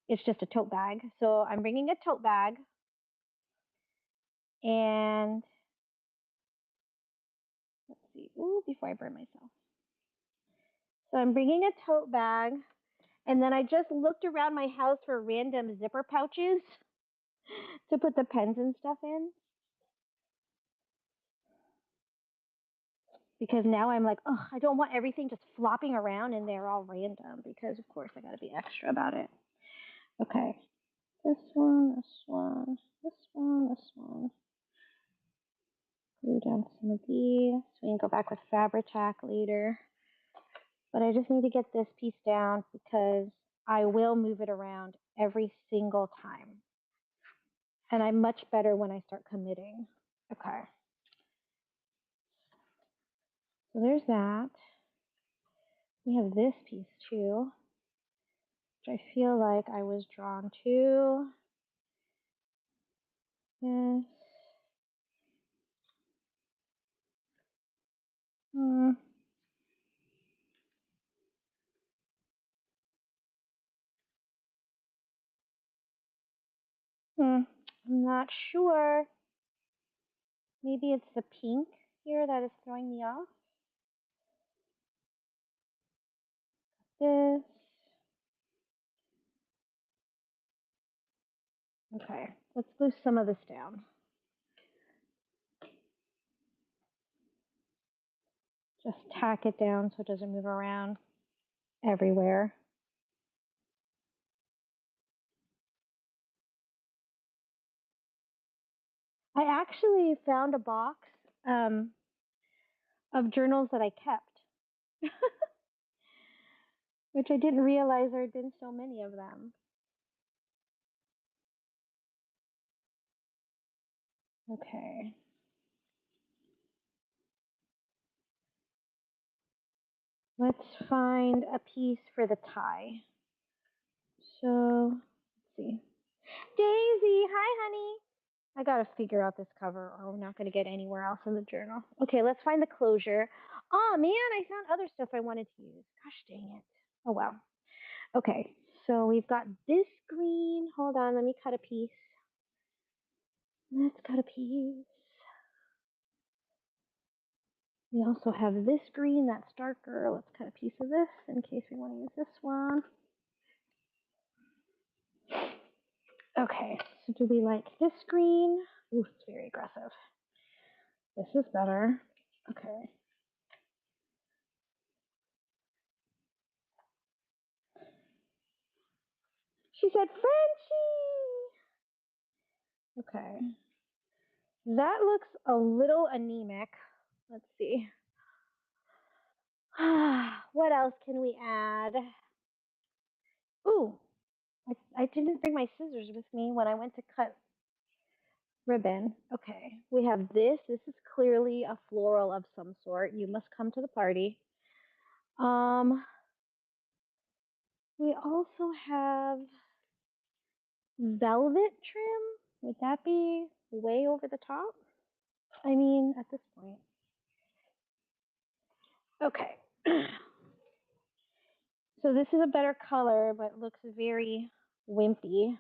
it's just a tote bag. So I'm bringing a tote bag. And let's see. Ooh, before I burn myself. So I'm bringing a tote bag. And then I just looked around my house for random zipper pouches to put the pens and stuff in. Because now I'm like, oh, I don't want everything just flopping around in there all random because, of course, I got to be extra about it. Okay. This one, this one, this one, this one. Glue down some of these. We can go back with Fabri-Tac later. But I just need to get this piece down because I will move it around every single time. And I'm much better when I start committing. Okay. So there's that. We have this piece too, which I feel like I was drawn to. This. I'm not sure. Maybe it's the pink here that is throwing me off. This. Okay, let's glue some of this down. Just tack it down so it doesn't move around everywhere. I actually found a box of journals that I kept, which I didn't realize there had been so many of them. Okay. Let's find a piece for the tie. So, let's see. Daisy, hi, honey. I gotta figure out this cover or we're not gonna get anywhere else in the journal. Okay, let's find the closure. Oh man, I found other stuff I wanted to use. Gosh dang it. Oh well. Okay, so we've got this green. Hold on, let me cut a piece. Let's cut a piece. We also have this green that's darker. Let's cut a piece of this in case we want to use this one. Okay, so do we like this green? Ooh, it's very aggressive. This is better. Okay. She said, Frenchie! Okay. That looks a little anemic. Let's see. What else can we add? Ooh, I didn't bring my scissors with me when I went to cut ribbon. Okay, we have this. This is clearly a floral of some sort. You must come to the party. Um, we also have velvet trim. Would that be way over the top? I mean, at this point. Okay. So this is a better color, but looks very wimpy.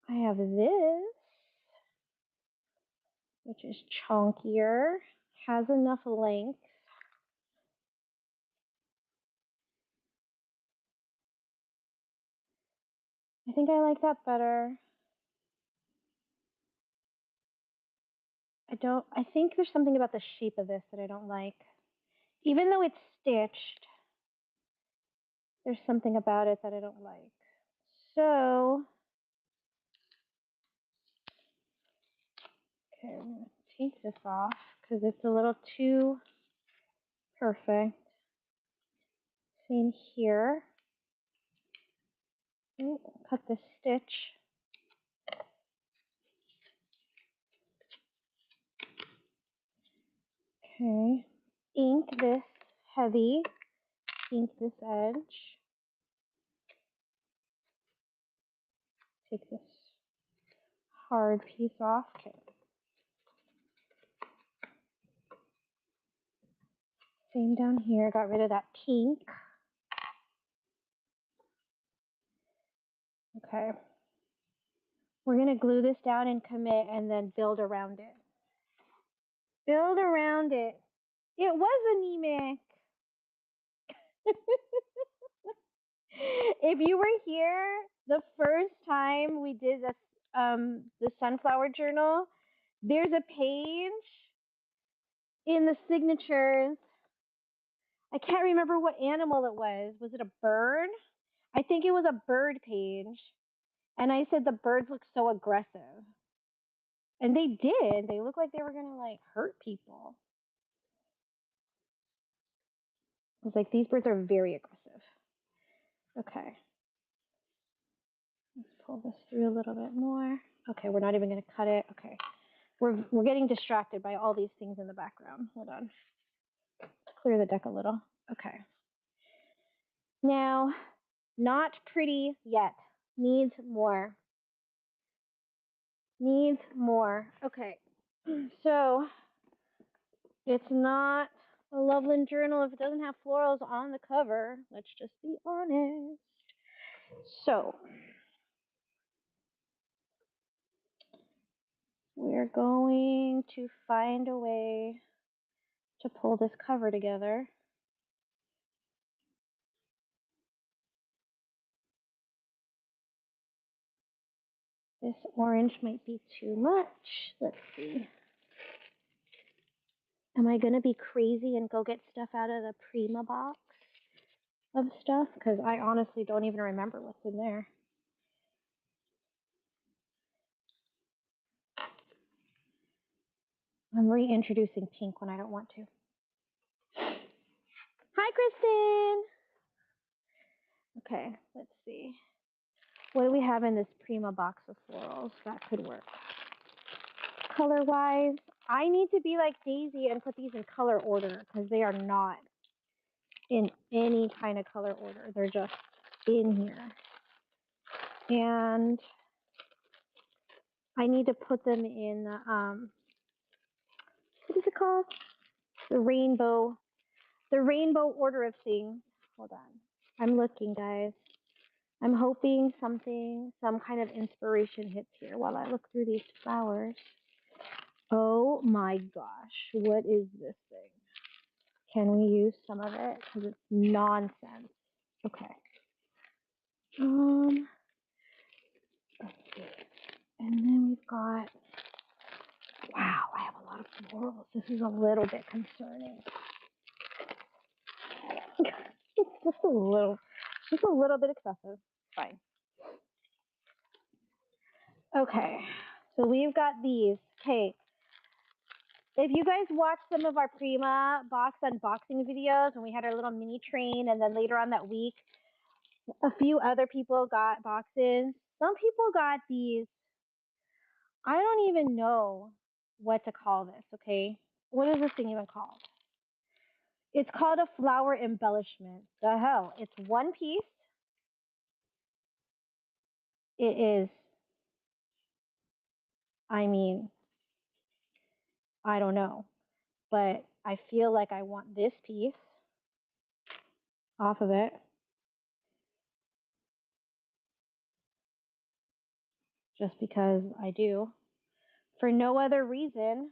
I have this, which is chunkier, has enough length. I think I like that better. I think there's something about the shape of this that I don't like. Even though it's stitched, there's something about it that I don't like. So, okay, I'm going to take this off because it's a little too perfect. Same here. Ooh, cut the stitch. Okay, ink this heavy, ink this edge. Take this hard piece off. Okay. Same down here, got rid of that pink. Okay. We're going to glue this down and commit and then build around it. Build around it. It was anemic. If you were here the first time we did this, the sunflower journal, there's a page in the signatures. I can't remember what animal it was. Was it a bird? I think it was a bird page. And I said the birds look so aggressive. And they did. They looked like they were going to like hurt people. I was like, these birds are very aggressive. Okay. Let's pull this through a little bit more. Okay, we're not even going to cut it. Okay. We're getting distracted by all these things in the background. Hold on. Clear the deck a little. Okay. Now, not pretty yet. Needs more. Needs more. Okay. So, it's not a Loveland journal if it doesn't have florals on the cover. Let's just be honest. So, we're going to find a way to pull this cover together. This orange might be too much. Let's see. Am I going to be crazy and go get stuff out of the Prima box of stuff? Because I honestly don't even remember what's in there. I'm reintroducing pink when I don't want to. Hi, Kristen. Okay, let's see. What do we have in this Prima box of florals that could work? Color-wise, I need to be like Daisy and put these in color order because they are not in any kind of color order. They're just in here. And I need to put them in, what is it called? The rainbow order of things. Hold on. I'm looking, guys. I'm hoping some kind of inspiration hits here while I look through these flowers. Oh my gosh, what is this thing? Can we use some of it? Because it's nonsense. Okay. Let's see. And then we've got, wow, I have a lot of florals. This is a little bit concerning. It's just a little bit excessive. Fine. Okay, so we've got these. Okay, if you guys watched some of our Prima box unboxing videos when we had our little mini train, and then later on that week, a few other people got boxes. Some people got these. I don't even know what to call this, okay? What is this thing even called? It's called a flower embellishment. The hell? It's one piece. It is, I mean, I don't know. But I feel like I want this piece off of it. Just because I do. For no other reason.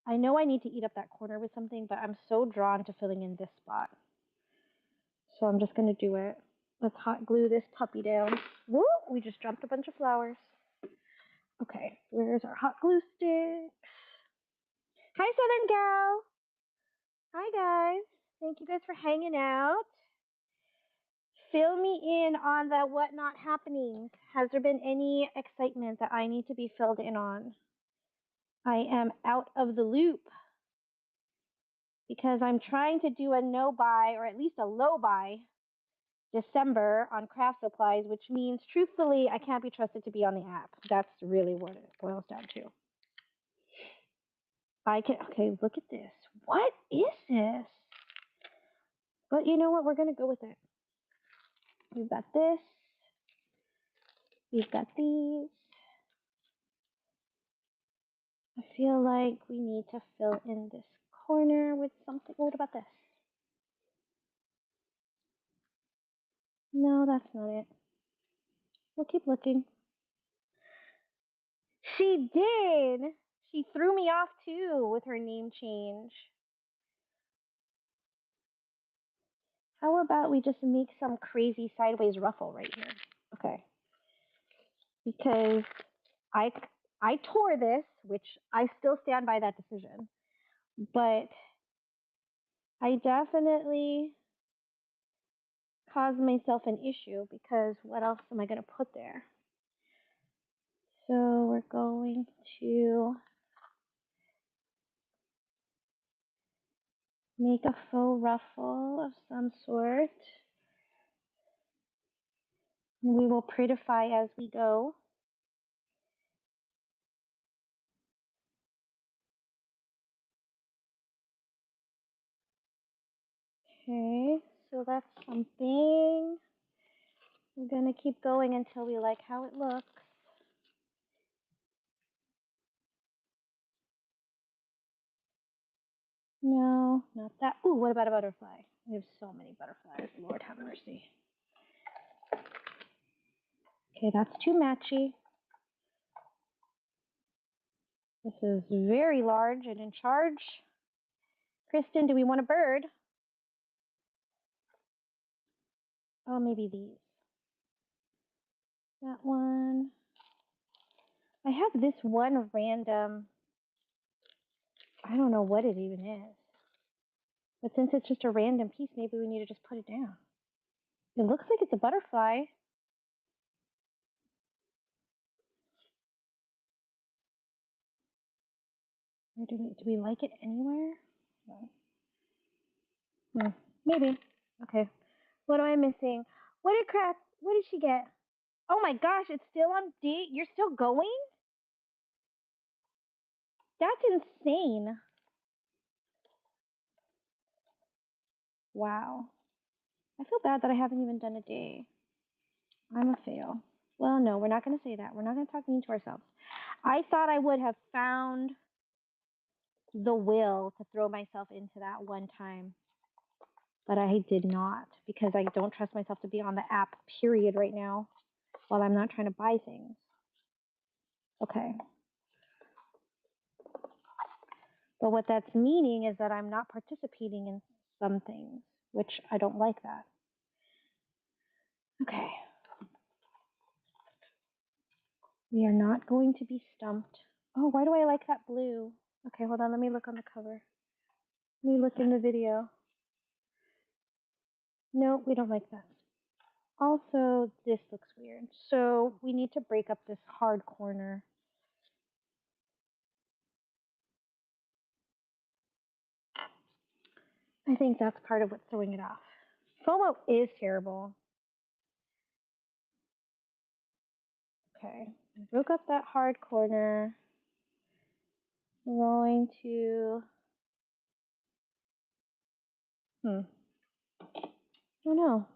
I know I need to eat up that corner with something, but I'm so drawn to filling in this spot. So I'm just going to do it. Let's hot glue this puppy down. Woo! We just dropped a bunch of flowers. Okay, where's our hot glue sticks? Hi, Southern Gal. Hi, guys. Thank you guys for hanging out. Fill me in on the what not happenings. Has there been any excitement that I need to be filled in on? I am out of the loop because I'm trying to do a no buy or at least a low buy December on craft supplies, which means truthfully I can't be trusted to be on the app. That's really what it boils down to. Okay, look at this. What is this? But you know what? We're going to go with it. We've got this. We've got these. I feel like we need to fill in this corner with something. What about this? No, that's not it. We'll keep looking. She did. She threw me off too with her name change. How about we just make some crazy sideways ruffle right here? Okay. Because I tore this, which I still stand by that decision. But I definitely caused myself an issue because what else am I going to put there? So we're going to make a faux ruffle of some sort. And we will prettify as we go. Okay, so that's something. We're going to keep going until we like how it looks. No, not that. Ooh, what about a butterfly? We have so many butterflies. Lord have mercy. Okay, that's too matchy. This is very large and in charge. Kristen, do we want a bird? Oh, maybe these. That one. I have this one random, I don't know what it even is. But since it's just a random piece, maybe we need to just put it down. It looks like it's a butterfly. Or do we like it anywhere? No. Maybe. Okay. What am I missing? What did she get? Oh my gosh, it's still on date. You're still going? That's insane. Wow. I feel bad that I haven't even done a day. I'm a fail. Well, no, we're not going to say that. We're not going to talk mean to ourselves. I thought I would have found the will to throw myself into that one time, but I did not because I don't trust myself to be on the app, period, right now while I'm not trying to buy things. Okay. But what that's meaning is that I'm not participating in some things, which I don't like that. Okay. We are not going to be stumped. Oh, why do I like that blue? Okay, hold on. Let me look on the cover. Let me look in the video. No, we don't like that. Also, this looks weird. So we need to break up this hard corner. I think that's part of what's throwing it off. FOMO is terrible. Okay, I broke up that hard corner. I'm going to, I don't know.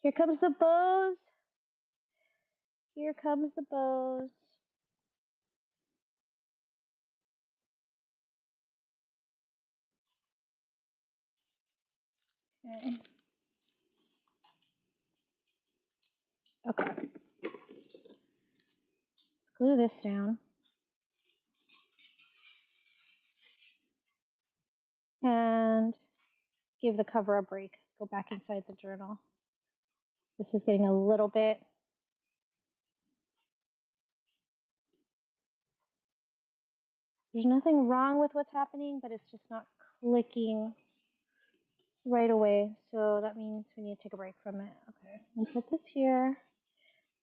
Here comes the bows. Here comes the bows. Okay. Okay. Glue this down. And give the cover a break. Go back inside the journal. This is getting a little bit. There's nothing wrong with what's happening, but it's just not clicking right away. So that means we need to take a break from it. Okay. We'll put this here.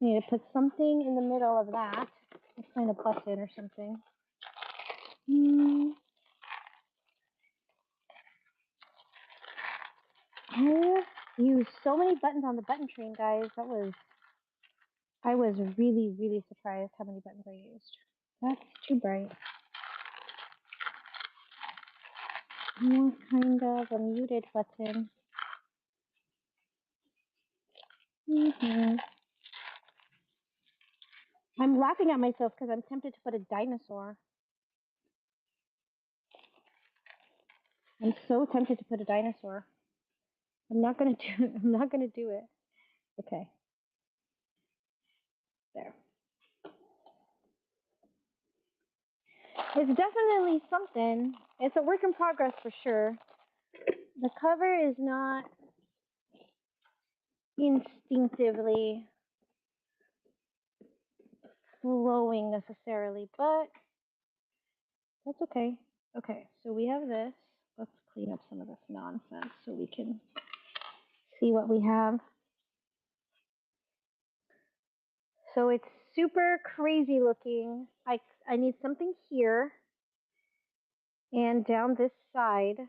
We need to put something in the middle of that. Let's find a button or something. I used so many buttons on the button train, guys. I was really, really surprised how many buttons I used. That's too bright. More kind of a muted button. I'm laughing at myself because I'm tempted to put a dinosaur. I'm so tempted to put a dinosaur. I'm not gonna do it. Okay. There. It's definitely something. It's a work in progress for sure. The cover is not instinctively flowing necessarily, but that's okay. Okay, so we have this. Let's clean up some of this nonsense so we can see what we have. So it's super crazy looking. I need something here and down this side.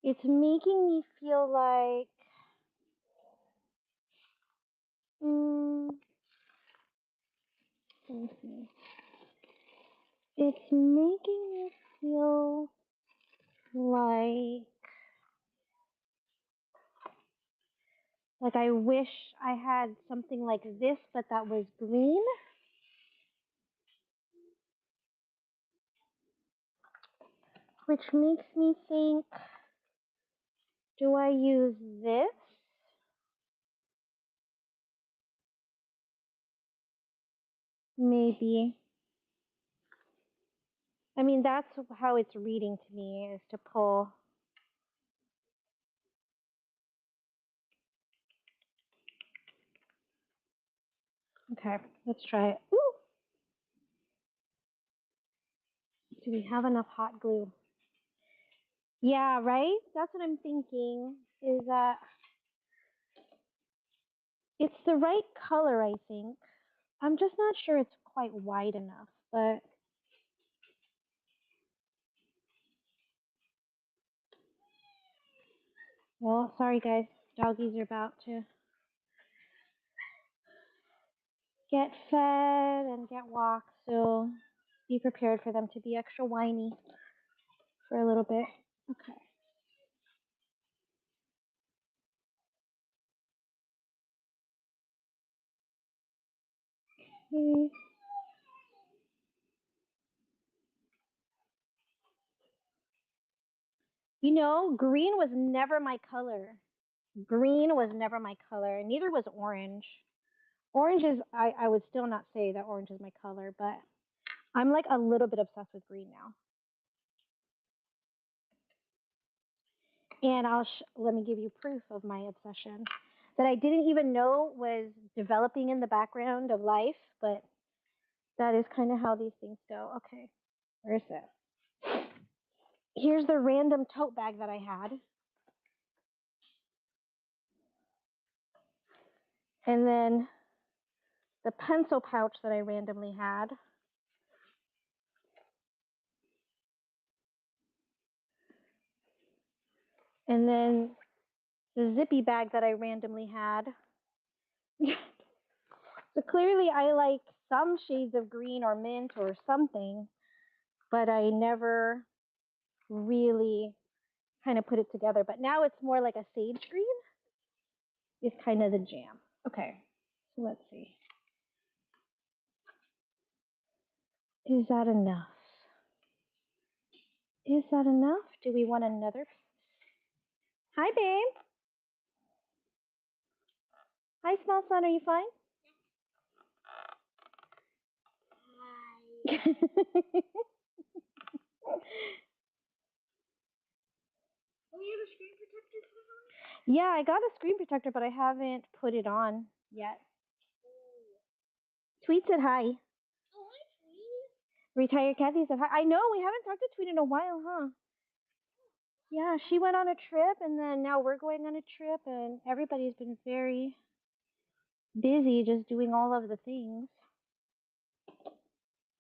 It's making me feel like let me see. It's making me feel like I wish I had something like this, but that was green. Which makes me think, do I use this? Maybe. I mean, that's how it's reading to me, is to pull. Okay, let's try it. Ooh! Do we have enough hot glue? Yeah, right? That's what I'm thinking, is that it's the right color, I think. I'm just not sure it's quite wide enough, but well, sorry guys, doggies are about to get fed and get walked, so be prepared for them to be extra whiny for a little bit. Okay. Okay. You know, green was never my color. Green was never my color. Neither was orange. Orange is, I would still not say that orange is my color, but I'm like a little bit obsessed with green now. And let me give you proof of my obsession that I didn't even know was developing in the background of life, but that is kind of how these things go. Okay, where is it? Here's the random tote bag that I had. And then the pencil pouch that I randomly had. And then the zippy bag that I randomly had. So clearly I like some shades of green or mint or something, but I never really kind of put it together. But now it's more like a sage green is kind of the jam. Okay, so let's see. Is that enough? Is that enough? Do we want another? Hi, babe. Hi, small son. Are you fine? Hi. Oh, you have a screen protector put on? Yeah, I got a screen protector, but I haven't put it on yet. Tweet said hi. Oh, hi, Tweet. Retired Kathy said hi. I know, we haven't talked to Tweet in a while, huh? Yeah, she went on a trip, and then now we're going on a trip, and everybody's been very busy just doing all of the things.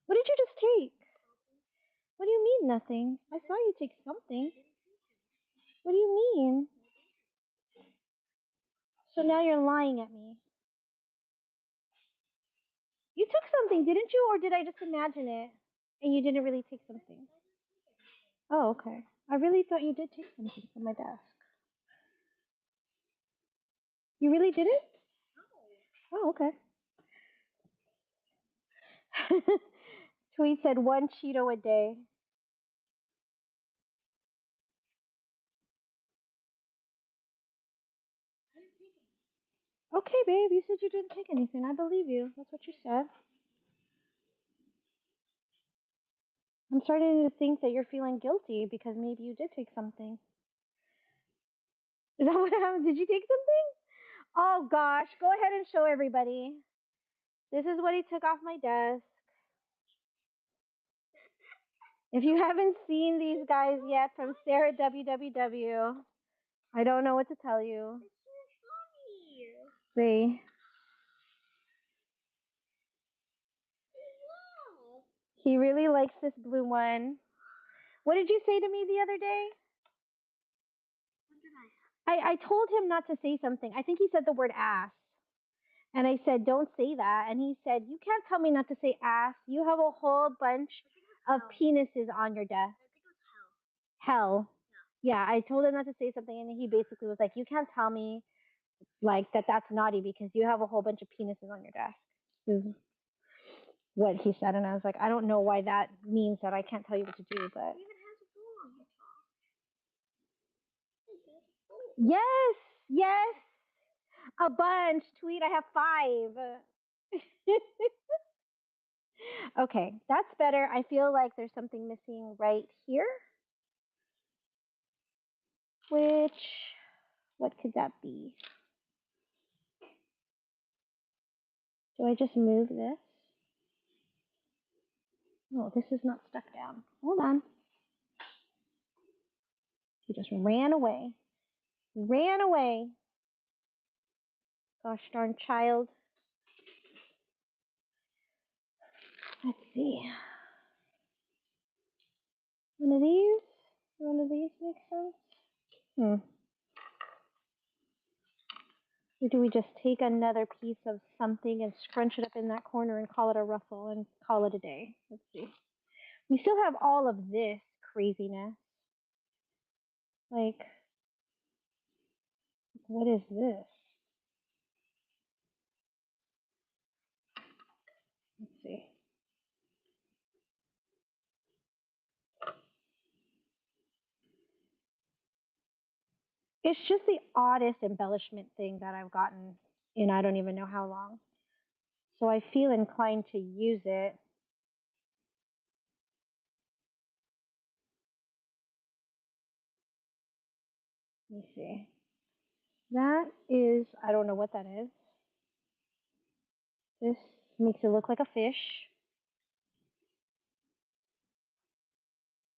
What did you just take? What do you mean nothing? I saw you take something. What do you mean? So now you're lying at me. You took something, didn't you? Or did I just imagine it? And you didn't really take something? Oh, okay. I really thought you did take something from my desk. You really didn't? Oh, okay. Tweet said 1 Cheeto a day. Okay, babe, you said you didn't take anything. I believe you. That's what you said. I'm starting to think that you're feeling guilty because maybe you did take something. Is that what happened? Did you take something? Oh gosh, go ahead and show everybody. This is what he took off my desk. If you haven't seen these guys yet from Sarah WWW, I don't know what to tell you. See? He really likes this blue one. What did you say to me the other day? I told him not to say something. I think he said the word ass. And I said, don't say that. And he said, you can't tell me not to say ass. You have a whole bunch of penises on your desk. Hell. Yeah, I told him not to say something, and he basically was like, you can't tell me like that's naughty because you have a whole bunch of penises on your desk. Is what he said, and I was like, I don't know why that means that I can't tell you what to do, but yes, yes, a bunch. Tweet, I have 5. Okay, that's better. I feel like there's something missing right here. Which, what could that be? Do I just move this? No, this is not stuck down. Hold on. He just ran away. Ran away. Gosh darn child. Let's see. One of these? One of these makes sense? Or do we just take another piece of something and scrunch it up in that corner and call it a ruffle and call it a day? Let's see. We still have all of this craziness. Like, what is this? Let's see. It's just the oddest embellishment thing that I've gotten in I don't even know how long. So I feel inclined to use it. Let me see. That is, I don't know what that is. This makes it look like a fish.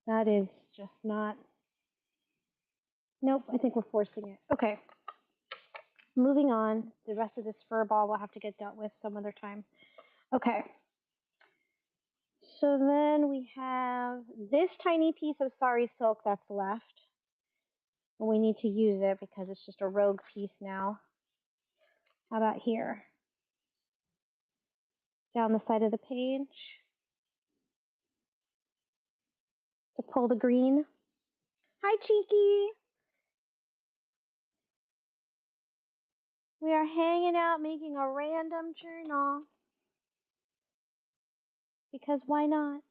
That is just not. Nope, I think we're forcing it. Okay. Moving on. The rest of this fur ball will have to get dealt with some other time. Okay. So then we have this tiny piece of sari silk that's left. And we need to use it because it's just a rogue piece now. How about here? Down the side of the page to pull the green. Hi, Cheeky. We are hanging out making a random journal. Because why not?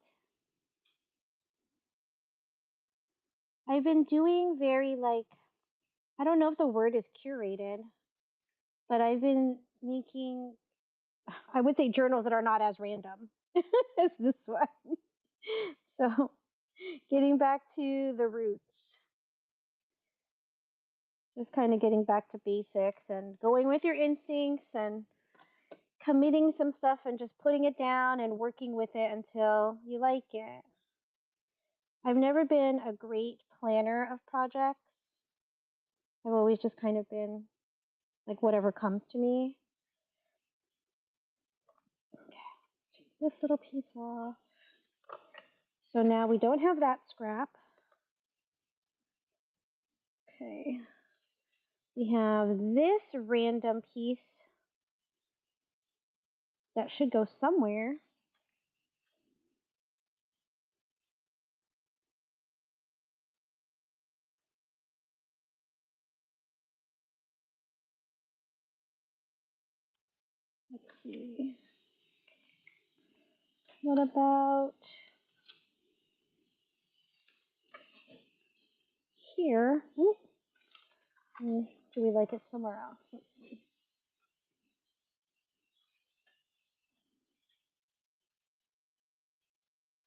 I've been doing very I don't know if the word is curated, but I've been making, I would say, journals that are not as random as this one. So getting back to the roots, just kind of getting back to basics and going with your instincts and committing some stuff and just putting it down and working with it until you like it. I've never been a great planner of projects. I've always just kind of been like whatever comes to me. Okay, take this little piece off. So now we don't have that scrap. Okay. We have this random piece that should go somewhere. Let's see. What about here? Do we like it somewhere else? Let's see.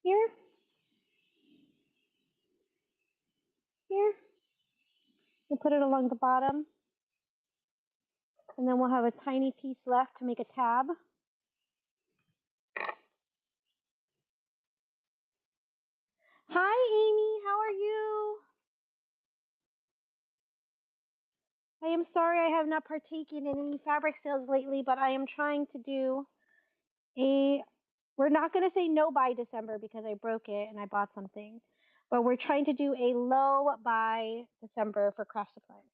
Here? Here? We'll put it along the bottom. And then we'll have a tiny piece left to make a tab. Hi, Amy. How are you? I am sorry I have not partaken in any fabric sales lately, but I am trying to do we're not going to say no buy December because I broke it and I bought something, but we're trying to do a low buy December for craft supplies.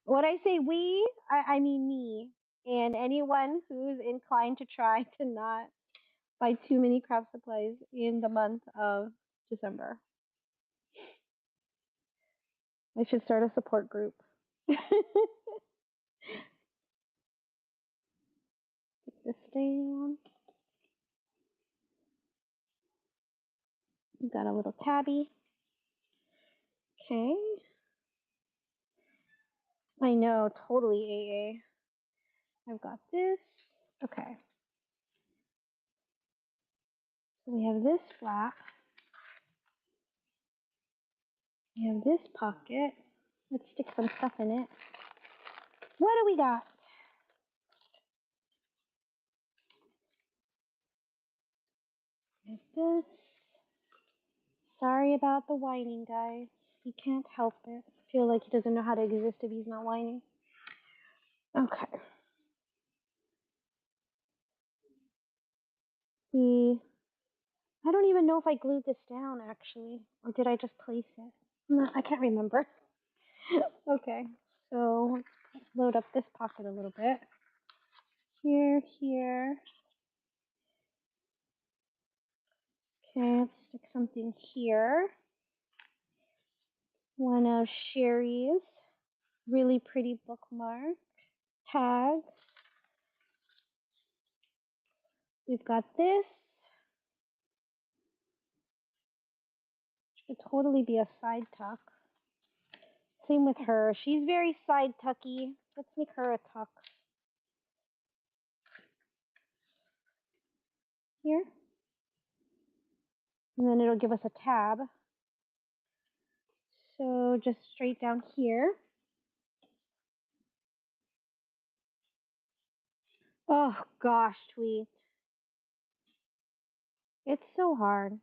When I say we, I mean me and anyone who's inclined to try to not buy too many craft supplies in the month of December. I should start a support group. Put this down. We've got a little tabby. Okay. I know, totally AA. I've got this. Okay. So we have this flap. We have this pocket. Let's stick some stuff in it. What do we got? There's this. Sorry about the whining, guys. He can't help it. I feel like he doesn't know how to exist if he's not whining. Okay. I don't even know if I glued this down, actually. Or did I just place it? No, I can't remember. Okay. So let's load up this pocket a little bit. Here, here. Okay, let's stick something here. One of Sherry's really pretty bookmark tags. We've got this. Should totally be a side tuck. Same with her. She's very side tucky. Let's make her a tuck. Here. And then it'll give us a tab. So just straight down here. Oh gosh, Tweet. It's so hard.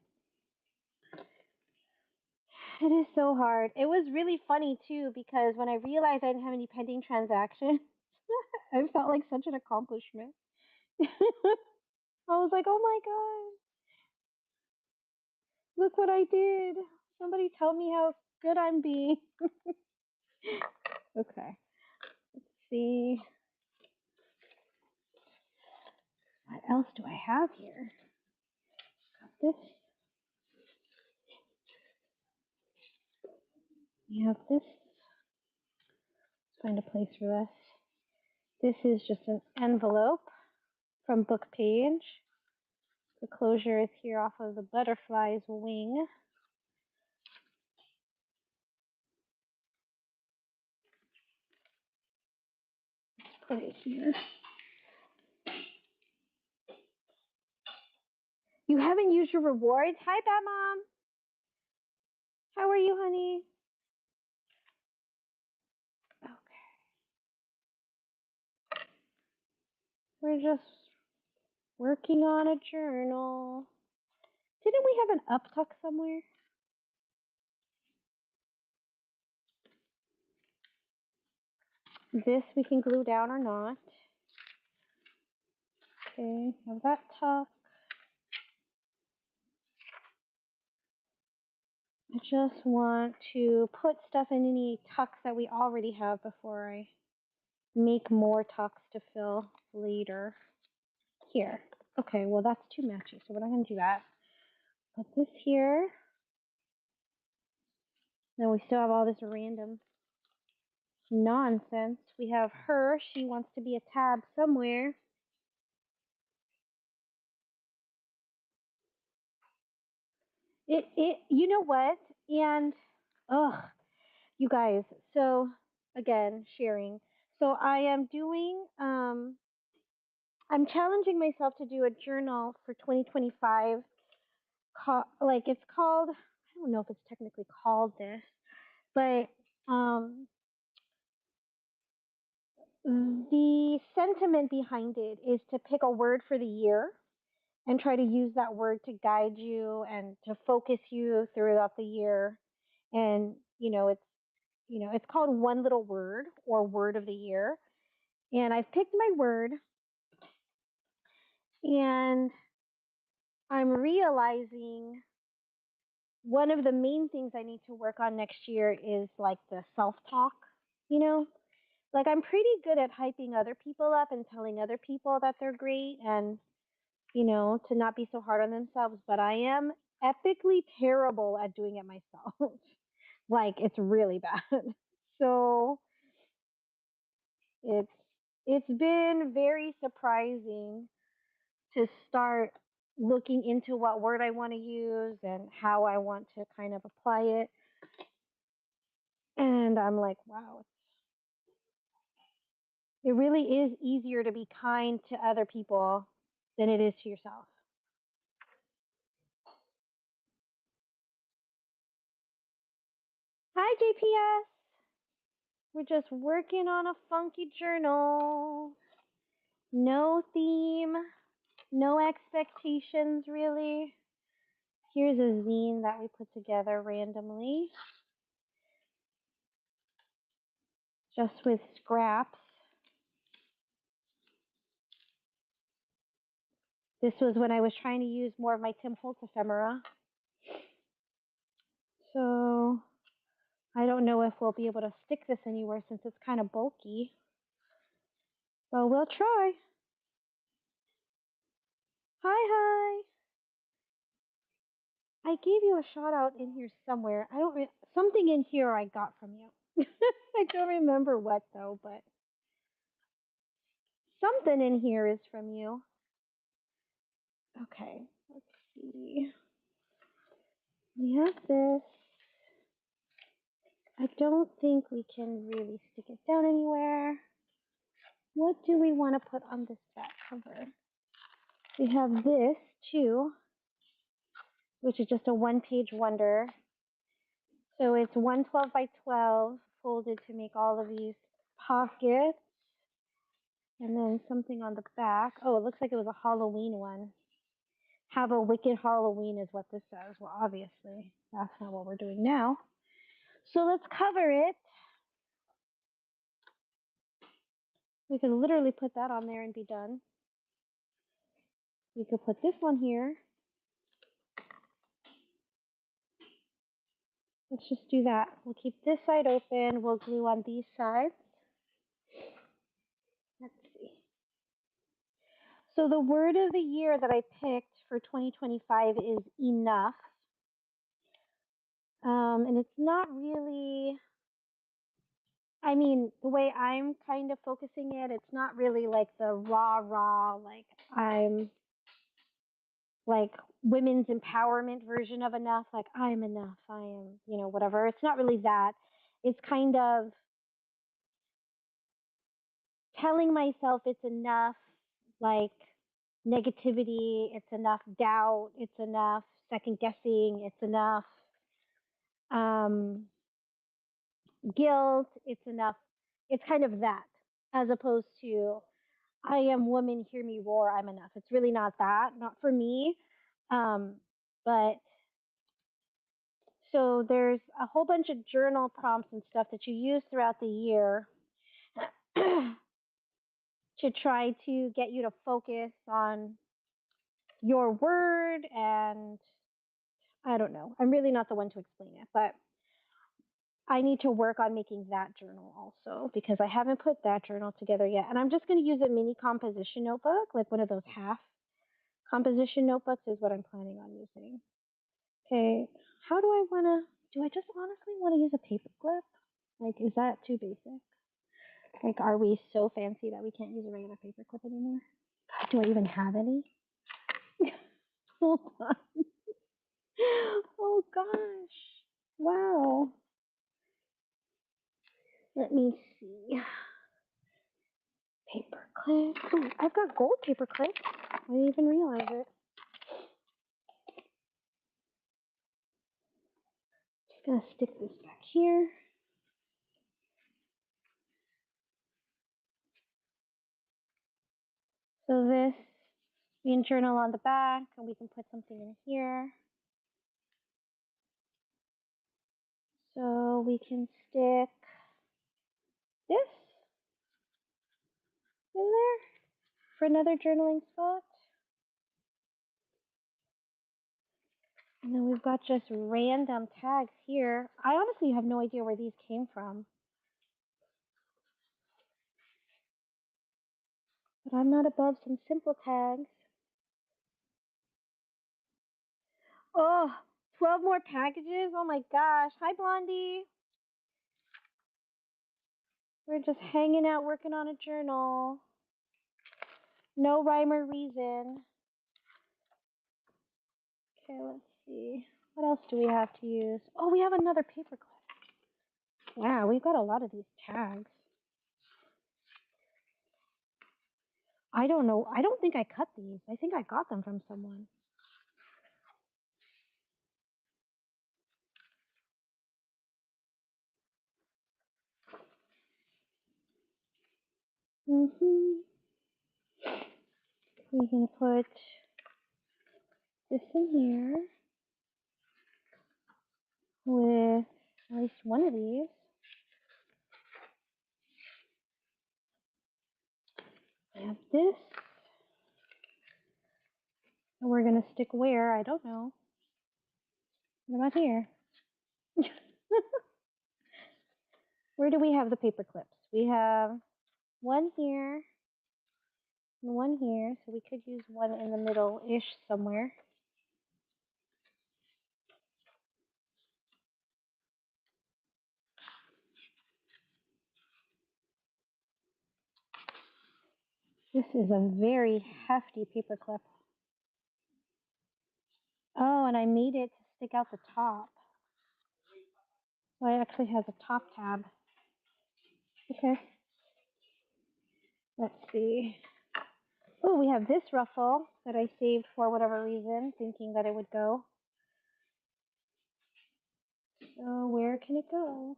It is so hard. It was really funny too because when I realized I didn't have any pending transactions, I felt like such an accomplishment. I was like, oh my God, look what I did. Somebody tell me how good I'm being. Okay, let's see. What else do I have here? Got this. We have this. Let's find a place for this. This is just an envelope from Book Page. The closure is here off of the butterfly's wing. Let's put it here. You haven't used your rewards? Hi, Bat Mom. How are you, honey? Okay. We're just working on a journal. Didn't we have an uptuck somewhere? This we can glue down or not. Okay, have that tuck. I just want to put stuff in any tucks that we already have before I make more tucks to fill later. Here. Okay, well that's too matchy, so we're not going to do that. Put this here. Then we still have all this random nonsense. We have her. She wants to be a tab somewhere. You know what? And, you guys, so again, sharing. So I am doing, I'm challenging myself to do a journal for 2025. Like it's called, I don't know if it's technically called this, but the sentiment behind it is to pick a word for the year and try to use that word to guide you and to focus you throughout the year. And it's called One Little Word or Word of the Year. And I've picked my word, and I'm realizing one of the main things I need to work on next year is like the self-talk, you know? Like I'm pretty good at hyping other people up and telling other people that they're great and, to not be so hard on themselves, but I am epically terrible at doing it myself. Like it's really bad. So it's been very surprising to start looking into what word I want to use and how I want to kind of apply it. And I'm like, wow, it really is easier to be kind to other people than it is to yourself. Hi, JPS. We're just working on a funky journal. No theme, no expectations, really. Here's a zine that we put together randomly, just with scraps. This was when I was trying to use more of my Tim Holtz ephemera. So I don't know if we'll be able to stick this anywhere since it's kind of bulky. But we'll try. Hi. I gave you a shout out in here somewhere. Something in here I got from you. I don't remember what though, but something in here is from you. Okay, let's see. We have this. I don't think we can really stick it down anywhere. What do we want to put on this back cover? We have this too, which is just a one-page wonder. So it's 112 by 12 folded to make all of these pockets. And then something on the back. Oh, it looks like it was a Halloween one. Have a wicked Halloween is what this says. Well, obviously, that's not what we're doing now. So let's cover it. We could literally put that on there and be done. We could put this one here. Let's just do that. We'll keep this side open. We'll glue on these sides. Let's see. So the word of the year that I picked for 2025 is enough. And it's not really, I mean, the way I'm kind of focusing it, it's not really like the rah, like I'm like women's empowerment version of enough, like I'm enough, I am, whatever. It's not really that. It's kind of telling myself it's enough, like negativity, it's enough doubt, it's enough second guessing, it's enough um, guilt, it's enough. It's kind of that, as opposed to I am woman, hear me roar, I'm enough. It's really not that, not for me. Um, but so there's a whole bunch of journal prompts and stuff that you use throughout the year to try to get you to focus on your word. And I don't know. I'm really not the one to explain it, but I need to work on making that journal also because I haven't put that journal together yet. And I'm just going to use a mini composition notebook, like one of those half composition notebooks is what I'm planning on using. Okay, how do I want to, do I just honestly want to use a paper clip? Like, is that too basic? Like, are we so fancy that we can't use a regular paper clip anymore? God, do I even have any? Hold on. Oh gosh. Wow. Let me see. Paper clip. Ooh, I've got gold paper clips. I didn't even realize it. Just gonna stick this back here. So this, we can journal on the back, and we can put something in here. So we can stick this in there for another journaling spot. And then we've got just random tags here. I honestly have no idea where these came from. But I'm not above some simple tags. Oh, 12 more packages? Oh my gosh. Hi, Blondie. We're just hanging out working on a journal. No rhyme or reason. Okay, let's see. What else do we have to use? Oh, we have another paper clip. Wow, we've got a lot of these tags. I don't know. I don't think I cut these. I think I got them from someone. We can put this in here with at least one of these. I have this. And we're going to stick where? I don't know. What about here? Where do we have the paper clips? We have one here and one here. So we could use one in the middle-ish somewhere. This is a very hefty paper clip. Oh, and I made it to stick out the top. So it actually has a top tab. Okay. Let's see. Oh, we have this ruffle that I saved for whatever reason, thinking that it would go. So where can it go?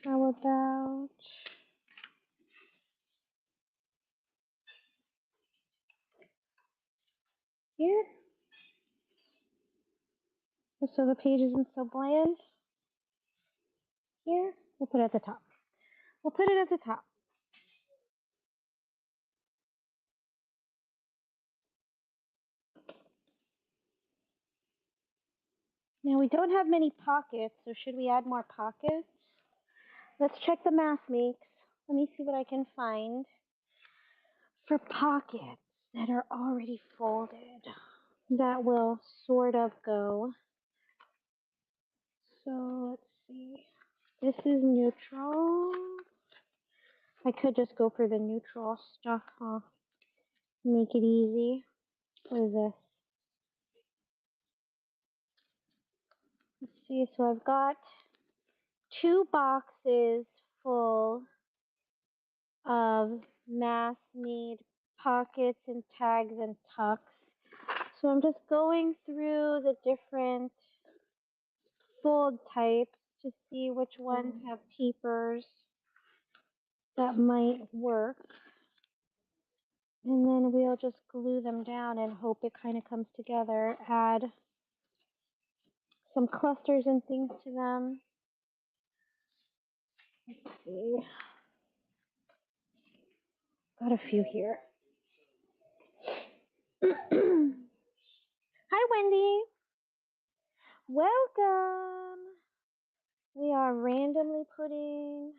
How about here? So the page isn't so bland. Here, we'll put it at the top. We'll put it at the top. Now we don't have many pockets, so should we add more pockets? Let's check the math makes. Let me see what I can find for pockets that are already folded that will sort of go. So let's see. This is neutral. I could just go for the neutral stuff, huh? Make it easy. What is this? Let's see. So I've got 2 boxes full of mass-made pockets and tags and tucks. So I'm just going through the different fold types to see which ones have peepers that might work. And then we'll just glue them down and hope it kind of comes together. Add some clusters and things to them. Let's see. Got a few here. Hi, Wendy. Welcome. We are randomly putting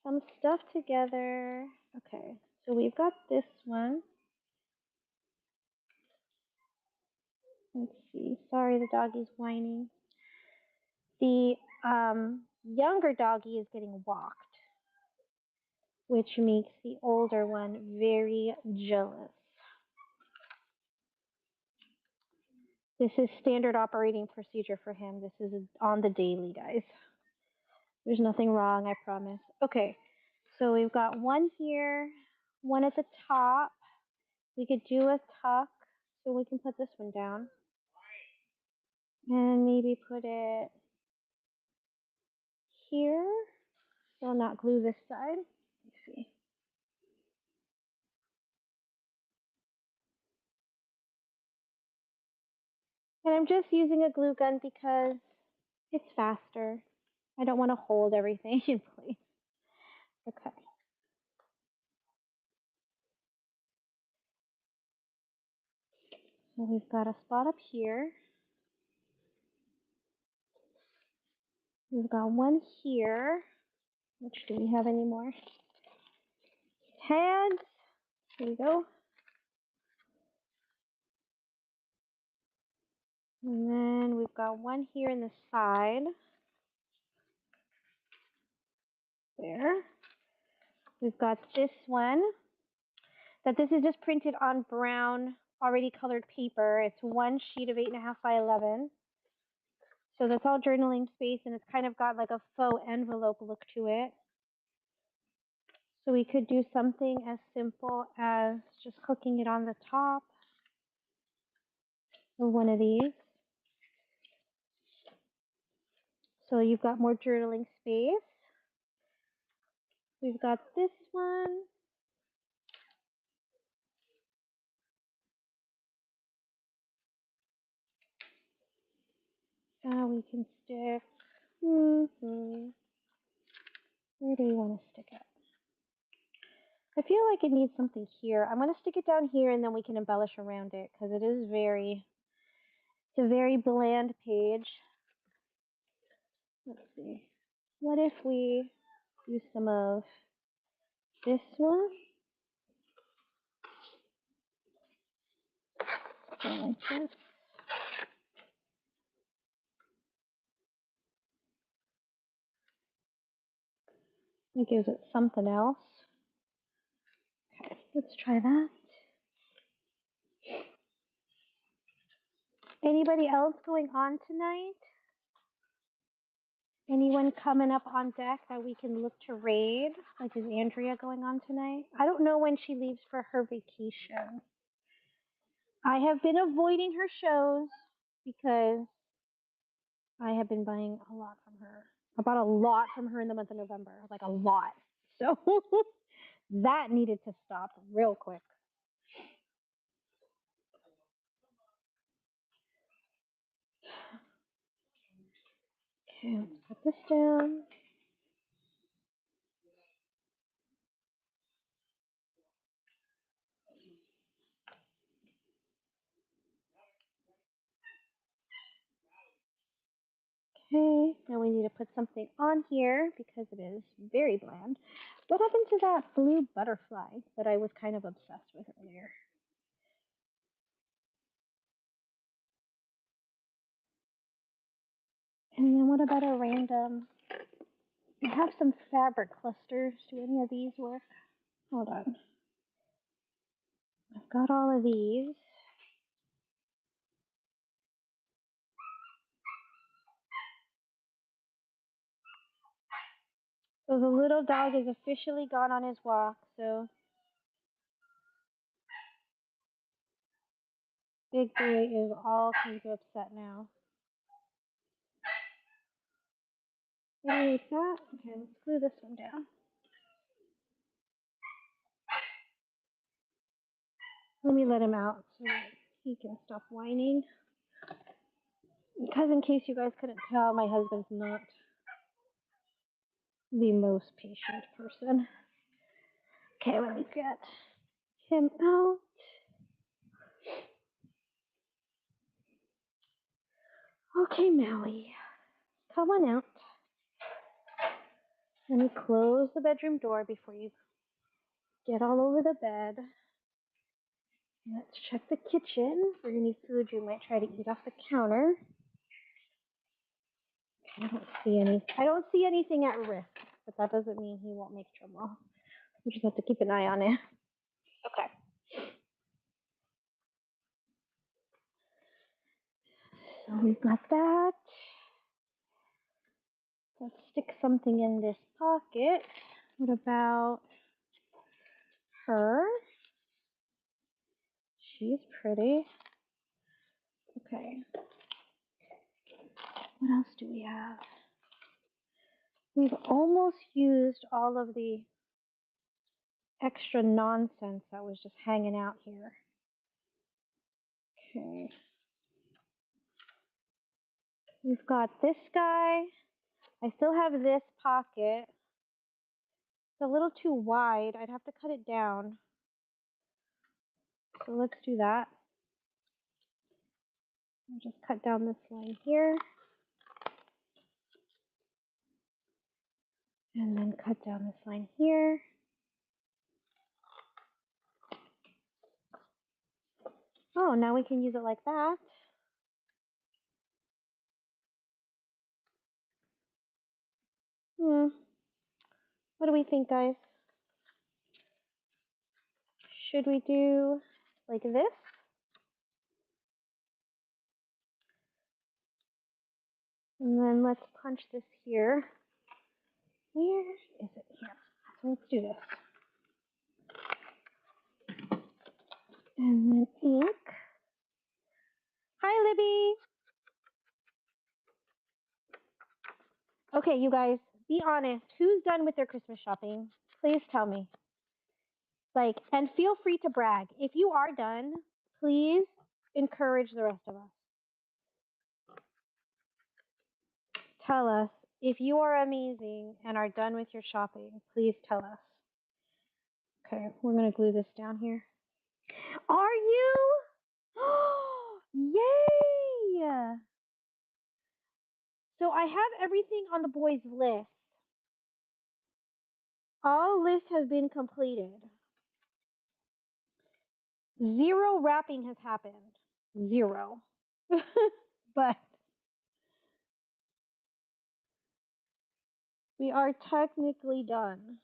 some stuff together. Okay, so we've got this one. Let's see. Sorry, the doggy's whining. The younger doggy is getting walked, which makes the older one very jealous. This is standard operating procedure for him. This is on the daily, guys. There's nothing wrong, I promise. Okay, so we've got one here, one at the top. We could do a tuck, so we can put this one down. And maybe put it here. So I'll not glue this side. Let's see. And I'm just using a glue gun because it's faster. I don't want to hold everything in place. Okay. So we've got a spot up here. We've got one here. Which do we have any more? Tags. Here we go. And then we've got one here in the side. There. We've got this one. This is just printed on brown, already colored paper. It's one sheet of 8.5 by 11. So that's all journaling space, and it's kind of got like a faux envelope look to it. So we could do something as simple as just hooking it on the top of one of these. So you've got more journaling space. We've got this one. We can stick. Where do we want to stick it? I feel like it needs something here. I'm going to stick it down here, and then we can embellish around it because it is it's a very bland page. Let's see. What if we use some of this one? Like this. It gives it something else. Okay, let's try that. Anybody else going on tonight? Anyone coming up on deck that we can look to raid? Like, is Andrea going on tonight? I don't know when she leaves for her vacation. I have been avoiding her shows because I have been buying a lot from her. I bought a lot from her in the month of November, like a lot. So that needed to stop real quick. Okay, let's put this down. Okay, now we need to put something on here because it is very bland. What happened to that blue butterfly that I was kind of obsessed with earlier? And then what about a random? I have some fabric clusters. Do any of these work? Hold on. I've got all of these. So the little dog is officially gone on his walk. So Big Boy is all kinds of upset now. Like that. Okay, let's glue this one down. Let me let him out so that he can stop whining. Because in case you guys couldn't tell, my husband's not the most patient person. Okay, let me get him out. Okay, Maui, come on out. Let me close the bedroom door before you get all over the bed. Let's check the kitchen for any food you might try to eat off the counter. I don't see anything at risk, but that doesn't mean he won't make trouble. We just have to keep an eye on it. Okay. So we've got that. Let's stick something in this pocket. What about her? She's pretty. Okay. What else do we have? We've almost used all of the extra nonsense that was just hanging out here. Okay. We've got this guy. I still have this pocket. It's a little too wide. I'd have to cut it down. So let's do that. I'll just cut down this line here. And then cut down this line here. Oh, now we can use it like that. What do we think, guys? Should we do like this? And then let's punch this here. Where is it here? So let's do this. And then ink. Hi, Libby. Okay, you guys, be honest. Who's done with their Christmas shopping? Please tell me. And feel free to brag. If you are done, please encourage the rest of us. Tell us. If you are amazing and are done with your shopping, please tell us. Okay, we're going to glue this down here. Are you? Yay! So I have everything on the boys' list. All list has been completed. 0 wrapping has happened. 0. But we are technically done.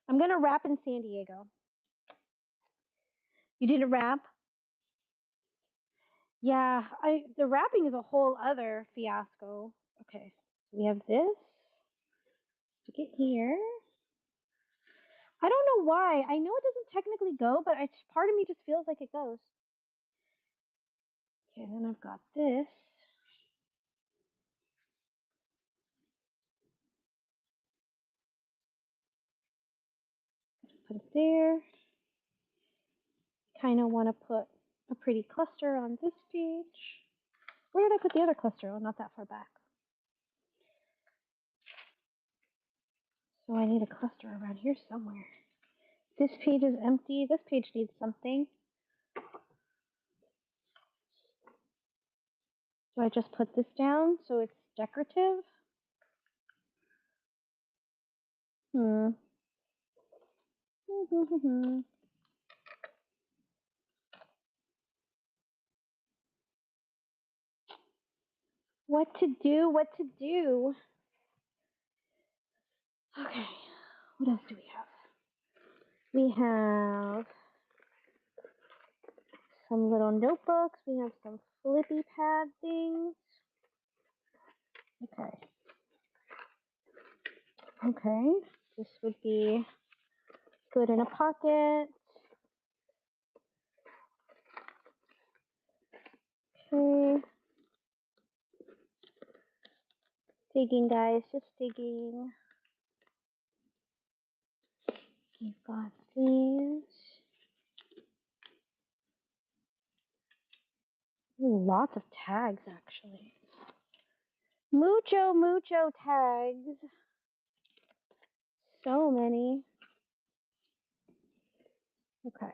I'm going to wrap in San Diego. You didn't wrap? Yeah, the wrapping is a whole other fiasco. Okay, so we have this. Stick it here. I don't know why. I know it doesn't technically go, but part of me just feels like it goes. Okay, then I've got this. Put it there. Kind of want to put a pretty cluster on this page. Where did I put the other cluster? Oh, not that far back. So I need a cluster around here somewhere. This page is empty. This page needs something. So I just put this down so it's decorative. What to do? What to do? Okay. What else do we have? We have some little notebooks. We have some flippy pad things. Okay. Okay. This would be good in a pocket. Okay. Digging, guys. Just digging. We've got these. Ooh, lots of tags, actually. Mucho tags. So many. Okay.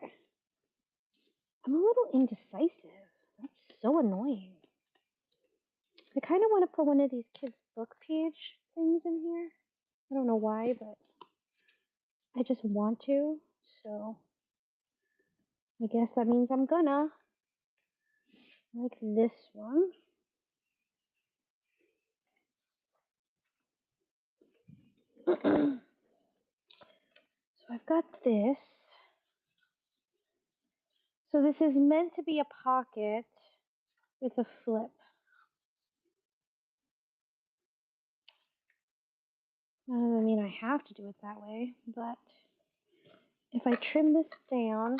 I'm a little indecisive. That's so annoying. I kind of want to put one of these kids' book page things in here. I don't know why, but I just want to. So I guess that means I'm gonna. Like this one. So I've got this. So this is meant to be a pocket with a flip. I mean, I have to do it that way, but if I trim this down,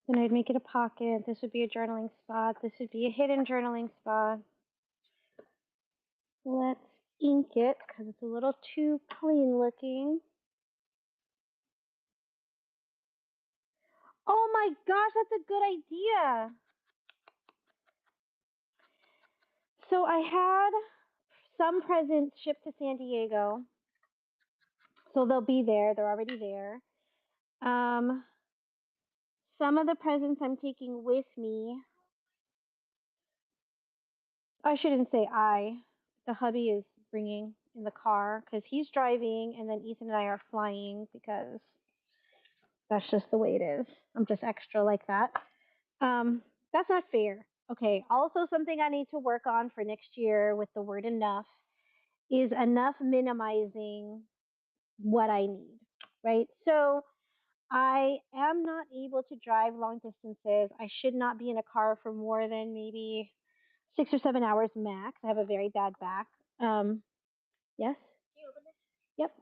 then I'd make it a pocket. This would be a journaling spot. This would be a hidden journaling spot. Let's ink it because it's a little too clean looking. Oh my gosh, that's a good idea. So I had some presents shipped to San Diego. So they'll be there. They're already there. Some of the presents I'm taking with me. I shouldn't say I. The hubby is bringing in the car because he's driving, and then Ethan and I are flying because that's just the way it is. I'm just extra like that. That's not fair. Okay. Also, something I need to work on for next year with the word enough is enough minimizing what I need, right? So I am not able to drive long distances. I should not be in a car for more than maybe 6 or 7 hours max. I have a very bad back. Yes? Yep.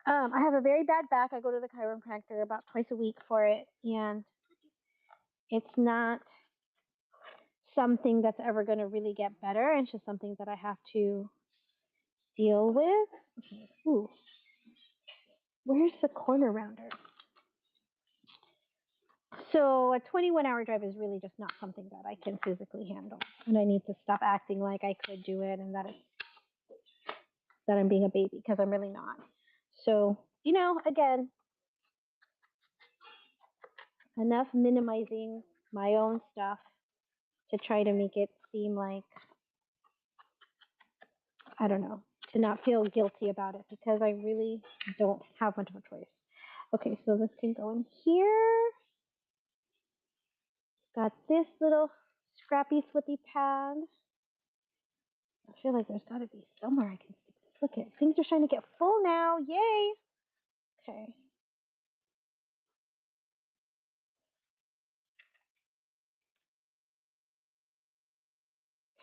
I have a very bad back. I go to the chiropractor about twice a week for it, and it's not something that's ever going to really get better. It's just something that I have to deal with. Okay. Ooh. Where's the corner rounder? So a 21-hour drive is really just not something that I can physically handle, and I need to stop acting like I could do it and that I'm being a baby because I'm really not. So, again, enough minimizing my own stuff to try to make it seem like, I don't know, to not feel guilty about it because I really don't have much of a choice. Okay, so this can go in here. Got this little scrappy flippy pad. I feel like there's got to be somewhere I can stick this. Look at things are starting to get full now. Yay! Okay.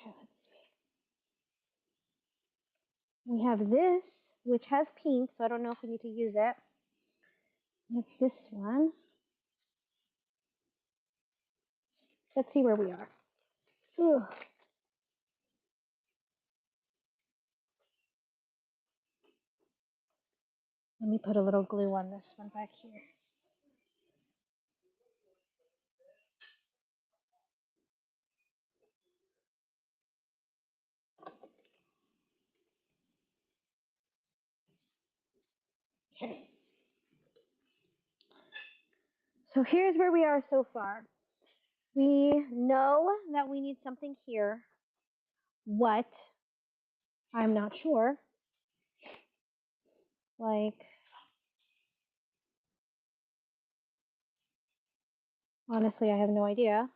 Okay, let's see. We have this, which has pink, so I don't know if we need to use it. It's this one. Let's see where we are. Ugh. Let me put a little glue on this one back here. Okay. So here's where we are so far. We know that we need something here. What? I'm not sure. Like, honestly, I have no idea.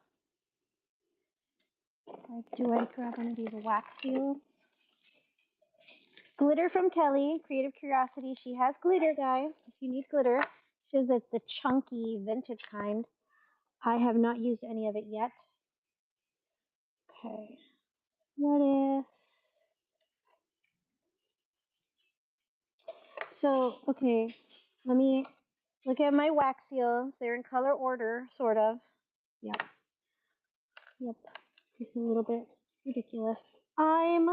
Like, do I grab one of these wax seals? Glitter from Kelly, Creative Curiosity. She has glitter, guys. If you need glitter, she says it's the chunky vintage kind. I have not used any of it yet. Okay. What if? So, okay, let me look at my wax seals. They're in color order, sort of. Yep. Yep. It's a little bit ridiculous. I'm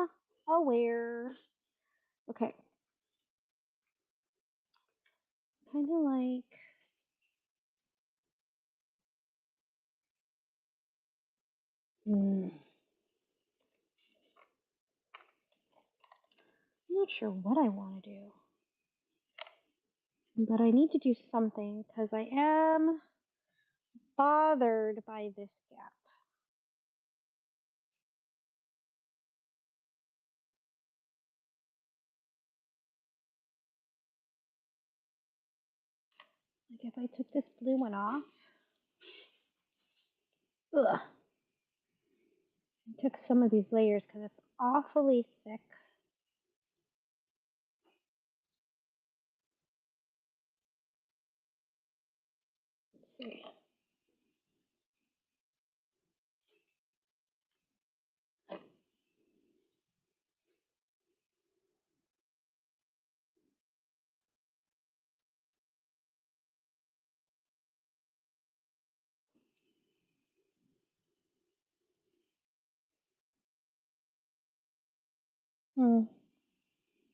aware. Okay. Kind of like. I'm not sure what I want to do. But I need to do something because I am bothered by this gap. Like if I took this blue one off, ugh, I took some of these layers because it's awfully thick. Let's see.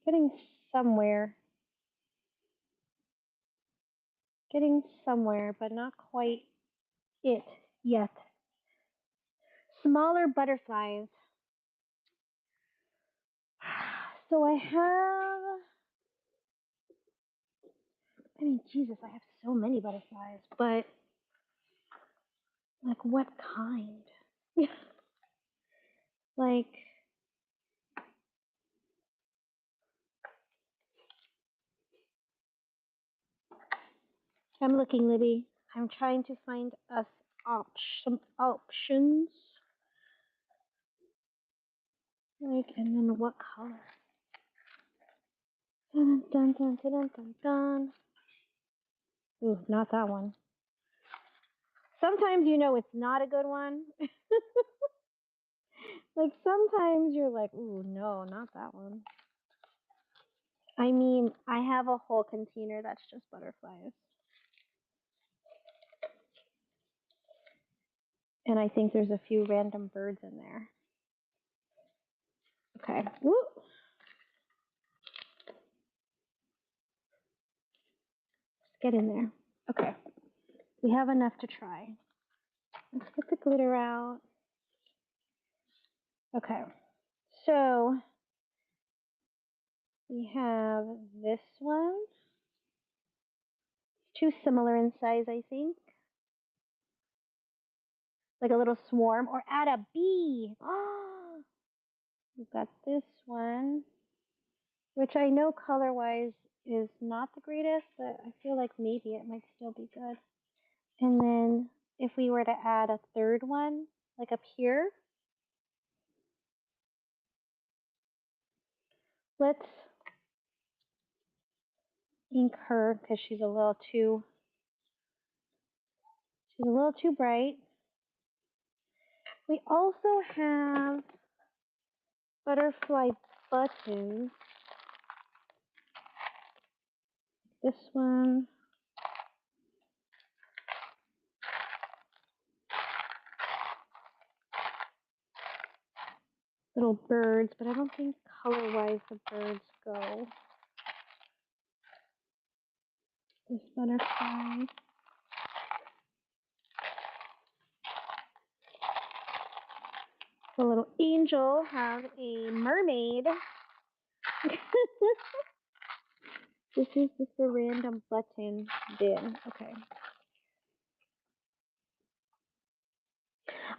Getting somewhere. Getting somewhere, but not quite it yet. Smaller butterflies. So I have, I mean, Jesus, I have so many butterflies, but like what kind? Like, I'm looking, Libby. I'm trying to find us some options. Like, and then what color? Dun, dun, dun, dun, dun, dun, dun. Ooh, not that one. Sometimes you know it's not a good one. Like, sometimes you're like, ooh, no, not that one. I mean, I have a whole container that's just butterflies. And I think there's a few random birds in there. Okay. Woo. Get in there. Okay. We have enough to try. Let's get the glitter out. Okay. So we have this one. Too similar in size, I think. Like a little swarm, or add a bee. We've got this one, which I know color-wise is not the greatest, but I feel like maybe it might still be good. And then if we were to add a third one, like up here, let's ink her because she's a little too bright. We also have butterfly buttons. This one. Little birds, but I don't think color-wise the birds go. This butterfly. The little angel has a mermaid. This is just a random button bin. Okay.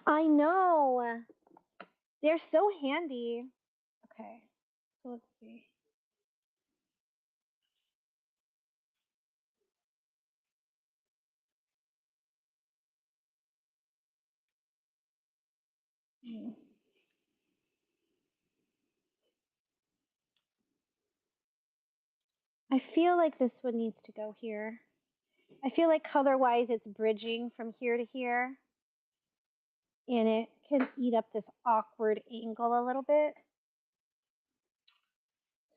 I know. They're so handy. Okay, so let's see. Hmm. I feel like this one needs to go here. I feel like color-wise it's bridging from here to here, and it can eat up this awkward angle a little bit.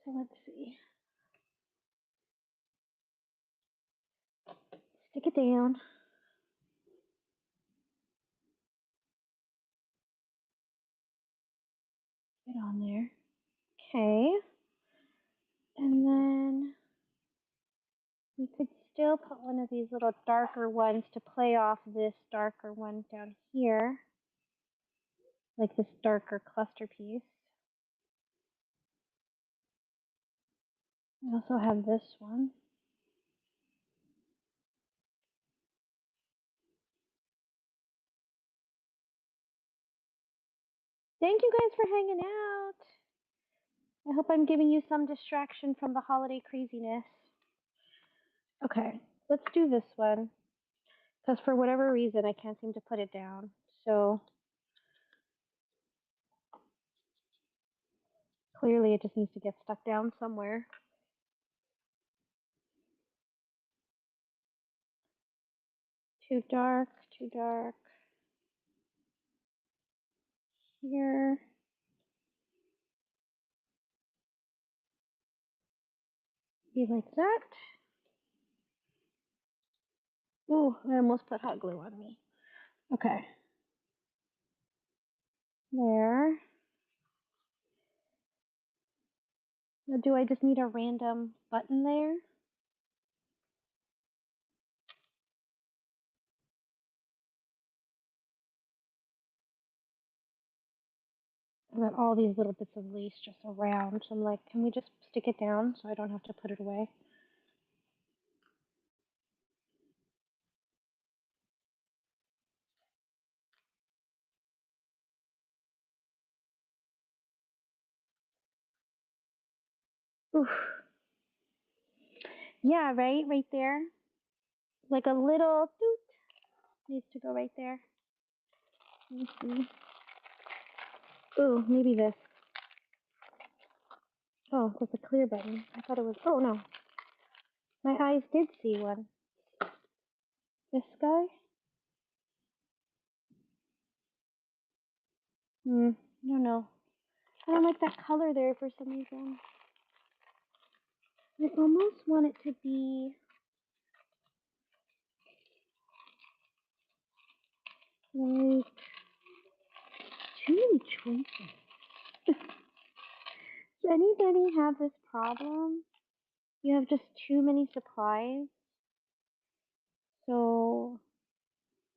So let's see. Stick it down. Get on there. Okay. And then we could still put one of these little darker ones to play off this darker one down here, like this darker cluster piece. We also have this one. Thank you guys for hanging out. I hope I'm giving you some distraction from the holiday craziness. Okay, let's do this one. Because for whatever reason, I can't seem to put it down. So clearly it just needs to get stuck down somewhere. Too dark, too dark. Here. Be like that. Ooh, I almost put hot glue on me. Okay. There. Now, do I just need a random button there? I got all these little bits of lace just around. So I'm like, can we just stick it down so I don't have to put it away? Oof. Yeah, right? Right there. Like a little doot needs to go right there. Let me see. Ooh, maybe this. Oh, that's a clear button. I thought it was. Oh, no. My eyes did see one. This guy? I don't know. I don't like that color there for some reason. I almost want it to be like too many choices. Does anybody have this problem? You have just too many supplies, so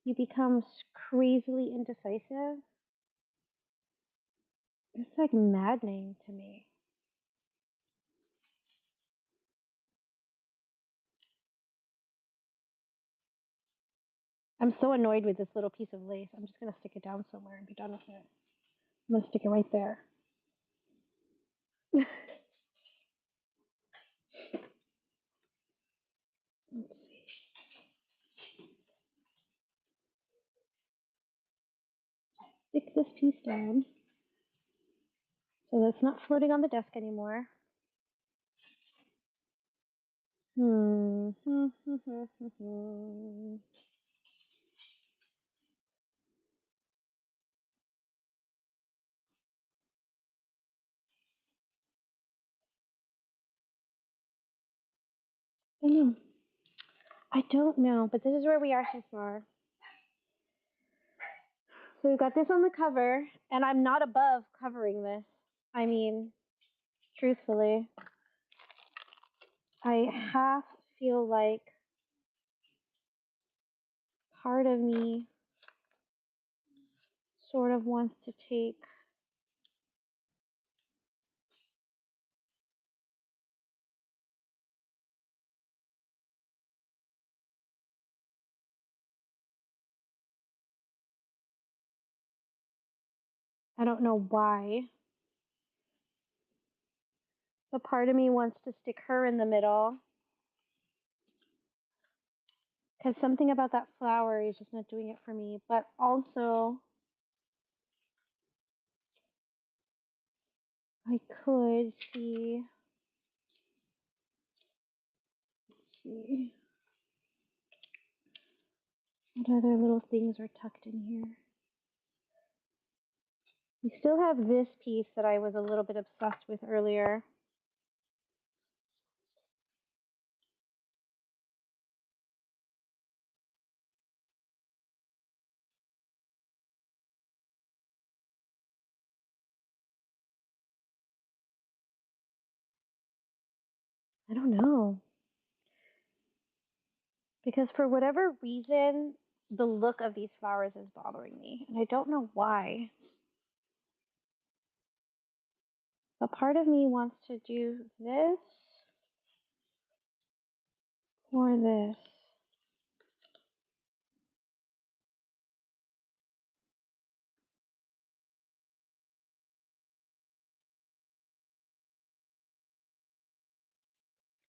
you become crazily indecisive. It's like maddening to me. I'm so annoyed with this little piece of lace. I'm just gonna stick it down somewhere and be done with it. I'm gonna stick it right there. Let's see. Stick this piece down so that it's not floating on the desk anymore. Hmm. I know. I don't know, but this is where we are so far. So we've got this on the cover, and I'm not above covering this. I mean, truthfully, I half feel like part of me sort of wants to take I don't know why. But part of me wants to stick her in the middle. Because something about that flower is just not doing it for me. But also, I could see what other little things are tucked in here. We still have this piece that I was a little bit obsessed with earlier. I don't know. Because for whatever reason, the look of these flowers is bothering me. And I don't know why. But part of me wants to do this or this.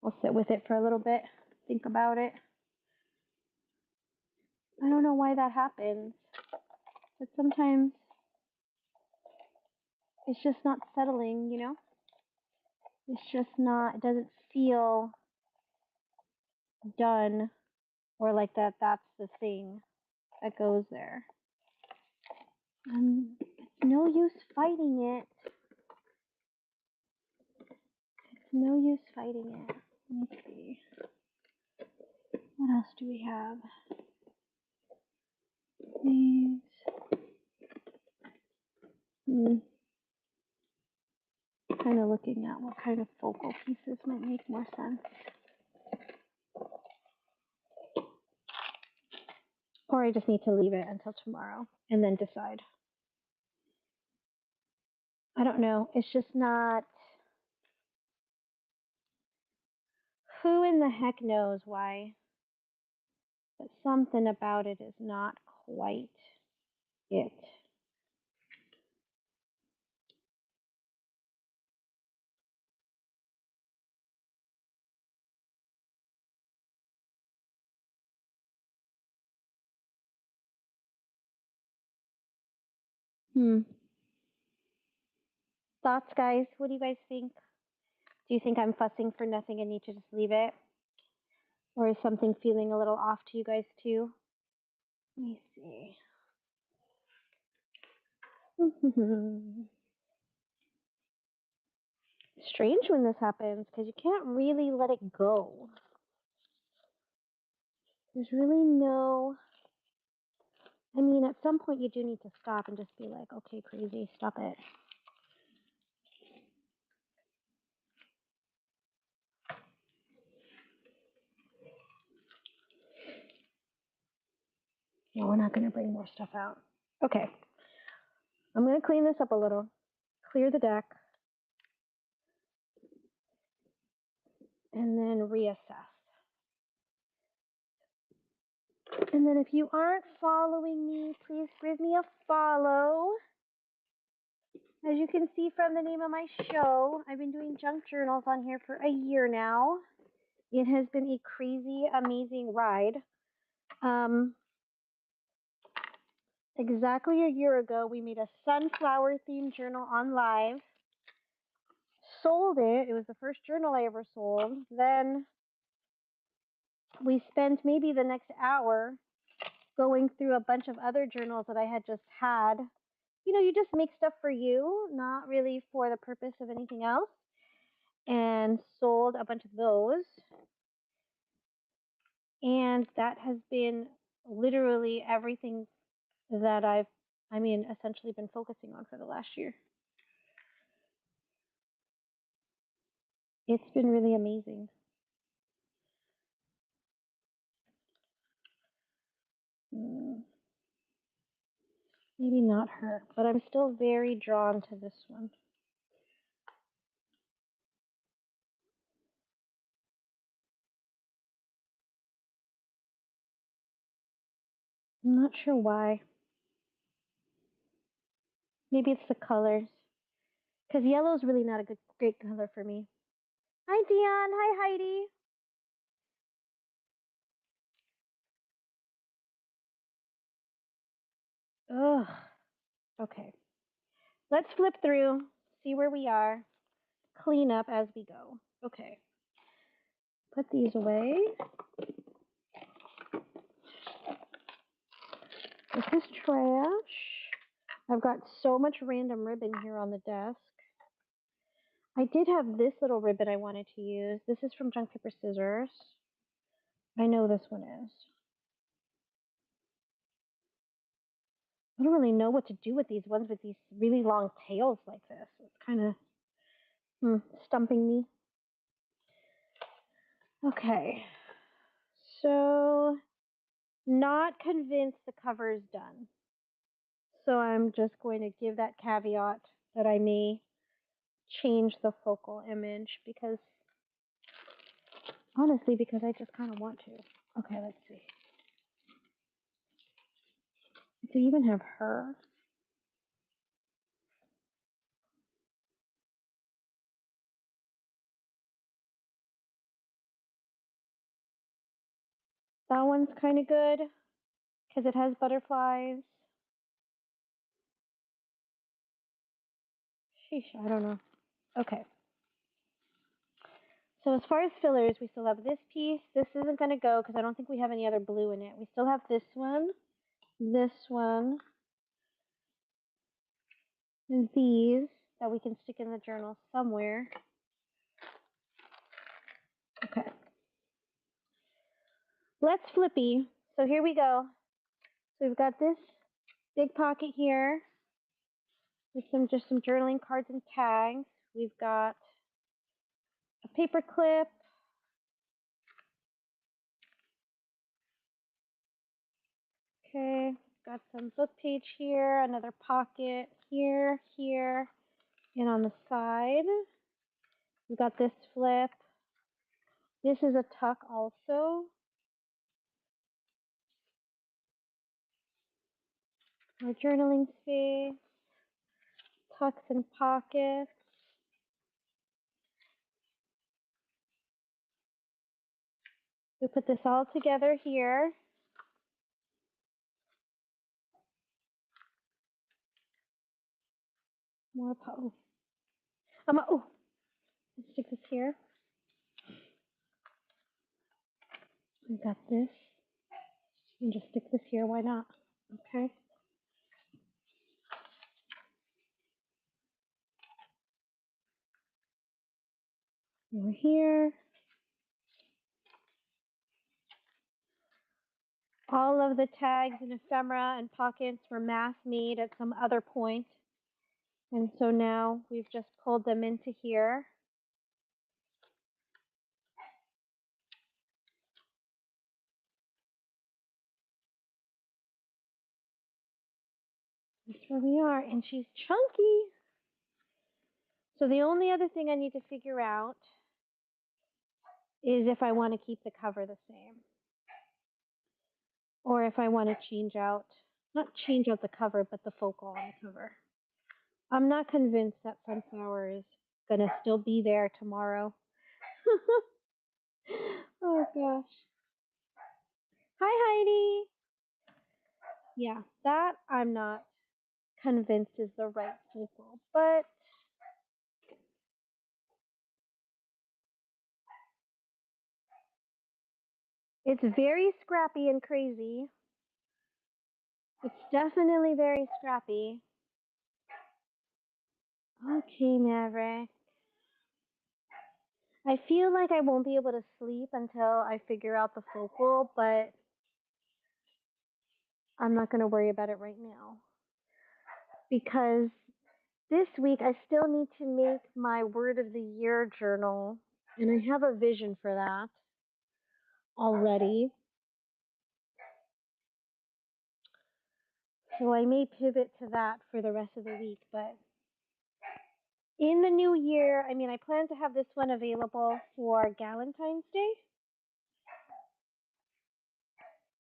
I'll sit with it for a little bit, think about it. I don't know why that happens, but sometimes it's just not settling, you know? It's just not, it doesn't feel done or like that's the thing that goes there. It's no use fighting it. It's no use fighting it. Let me see. What else do we have? These. Kind of looking at what kind of focal pieces might make more sense. Or I just need to leave it until tomorrow and then decide. I don't know. It's just not. Who in the heck knows why? But something about it is not quite it. Thoughts, guys? What do you guys think? Do you think I'm fussing for nothing and need to just leave it? Or is something feeling a little off to you guys too? Let me see. Strange when this happens because you can't really let it go. There's really no. I mean, at some point you do need to stop and just be like, okay, crazy, stop it. No, we're not going to bring more stuff out. Okay. I'm going to clean this up a little, clear the deck, and then reassess. And then if you aren't following me, please give me a follow. As you can see from the name of my show, I've been doing junk journals on here for a year now. It has been a crazy, amazing ride. Exactly a year ago, we made a sunflower themed journal on live. Sold it. It was the first journal I ever sold. Then we spent maybe the next hour going through a bunch of other journals that I had just had. You know, you just make stuff for you, not really for the purpose of anything else. And sold a bunch of those. And that has been literally everything that I've essentially been focusing on for the last year. It's been really amazing. Maybe not her, but I'm still very drawn to this one. I'm not sure why. Maybe it's the colors. Because yellow is really not a great color for me. Hi, Dion. Hi, Heidi. Ugh. Okay. Let's flip through, see where we are, clean up as we go. Okay. Put these away. This is trash. I've got so much random ribbon here on the desk. I did have this little ribbon I wanted to use. This is from Junk Paper Scissors. I know this one is. I don't really know what to do with these ones with these really long tails like this. It's kind of stumping me. Okay. So, not convinced the cover is done. So I'm just going to give that caveat that I may change the focal image because, honestly, because I just kind of want to. Okay, let's see. Do you even have her? That one's kind of good because it has butterflies. Sheesh, I don't know. Okay. So as far as fillers, we still have this piece. This isn't going to go because I don't think we have any other blue in it. We still have this one, and these that we can stick in the journal somewhere. Okay. Let's flippy. So here we go. So we've got this big pocket here with just some journaling cards and tags. We've got a paper clip. Okay, got some book page here, another pocket here, and on the side. We got this flip. This is a tuck also. Our journaling space, tucks and pockets. We put this all together here. More oh, oh, let's stick this here. We got this. And just stick this here. Why not? Okay. Over here. All of the tags and ephemera and pockets were mass made at some other point. And so now we've just pulled them into here. That's where we are. And she's chunky. So the only other thing I need to figure out is if I want to keep the cover the same. Or if I want to change out, not change out the cover, but the focal on the cover. I'm not convinced that sunflower is going to still be there tomorrow. Oh gosh. Hi Heidi. Yeah, that I'm not convinced is the right focal, but it's very scrappy and crazy. It's definitely very scrappy. Okay, Maverick. I feel like I won't be able to sleep until I figure out the focal, but I'm not going to worry about it right now. Because this week I still need to make my word of the year journal, and I have a vision for that already. So I may pivot to that for the rest of the week, but in the new year, I mean, I plan to have this one available for Valentine's Day.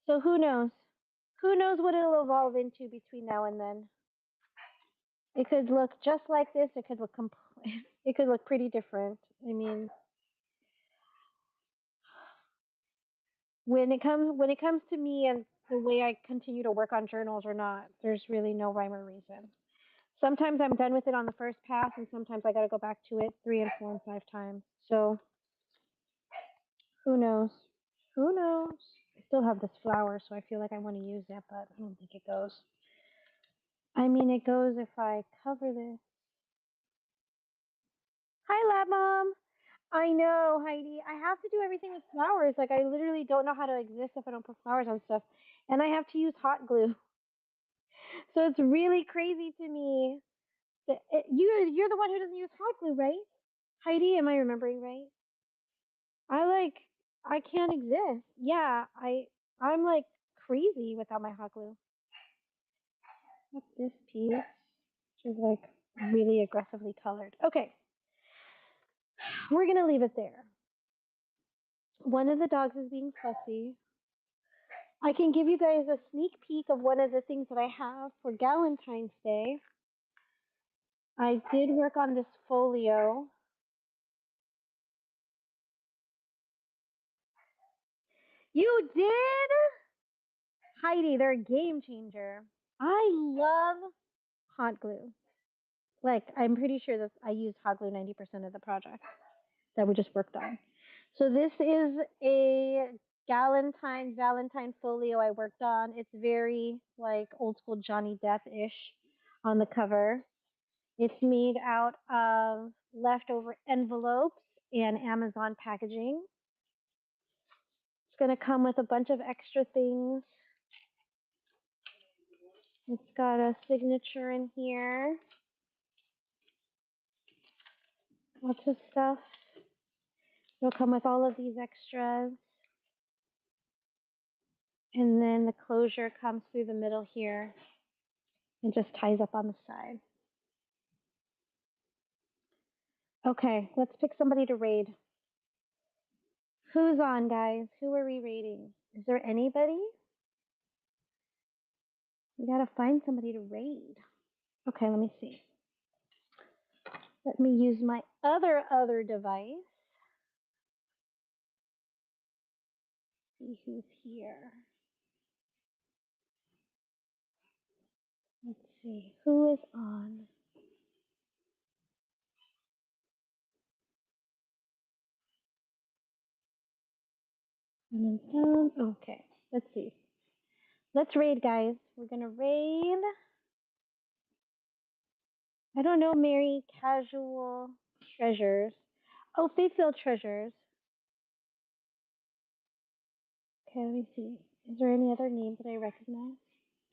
So who knows? Who knows what it'll evolve into between now and then? It could look just like this. It could look it could look pretty different. I mean, when it comes to me and the way I continue to work on journals or not, there's really no rhyme or reason. Sometimes I'm done with it on the first pass, and sometimes I got to go back to it 3 and 4 and 5 times. So who knows? Who knows? I still have this flower, so I feel like I want to use it, but I don't think it goes. I mean, it goes if I cover this. Hi, Lab Mom. I know, Heidi. I have to do everything with flowers. Like, I literally don't know how to exist if I don't put flowers on stuff. And I have to use hot glue. So it's really crazy to me. You're the one who doesn't use hot glue, right? Heidi, am I remembering right? I like, I can't exist. Yeah, I'm like crazy without my hot glue. What's this piece? Which is like really aggressively colored. Okay, we're gonna leave it there. One of the dogs is being fussy. I can give you guys a sneak peek of one of the things that I have for Valentine's Day. I did work on this folio. You did? Heidi, they're a game changer. I love hot glue. Like, I'm pretty sure that I used hot glue 90% of the project that we just worked on. So this is a Valentine folio I worked on. It's very like old school Johnny Depp-ish on the cover. It's made out of leftover envelopes and Amazon packaging. It's going to come with a bunch of extra things. It's got a signature in here. Lots of stuff. It'll come with all of these extras. And then the closure comes through the middle here and just ties up on the side. Okay, let's pick somebody to raid. Who's on, guys? Who are we raiding? Is there anybody? We gotta find somebody to raid. Okay, let me see. Let me use my other device. See who's here. Let's see. Who is on? Okay, let's see. Let's raid, guys. We're gonna raid. I don't know, Mary Casual Treasures. Oh, Faithfield Treasures. Okay, let me see. Is there any other name that I recognize?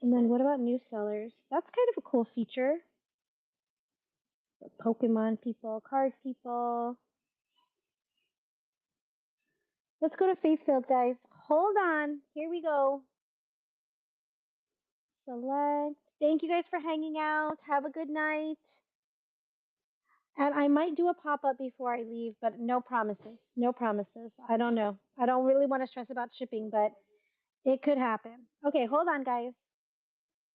And then what about new sellers? That's kind of a cool feature. The Pokemon people, card people. Let's go to Faithfield, guys. Hold on. Here we go. Select. Thank you guys for hanging out. Have a good night. And I might do a pop up before I leave, but no promises. No promises. I don't know. I don't really want to stress about shipping, but it could happen. Okay, hold on, guys.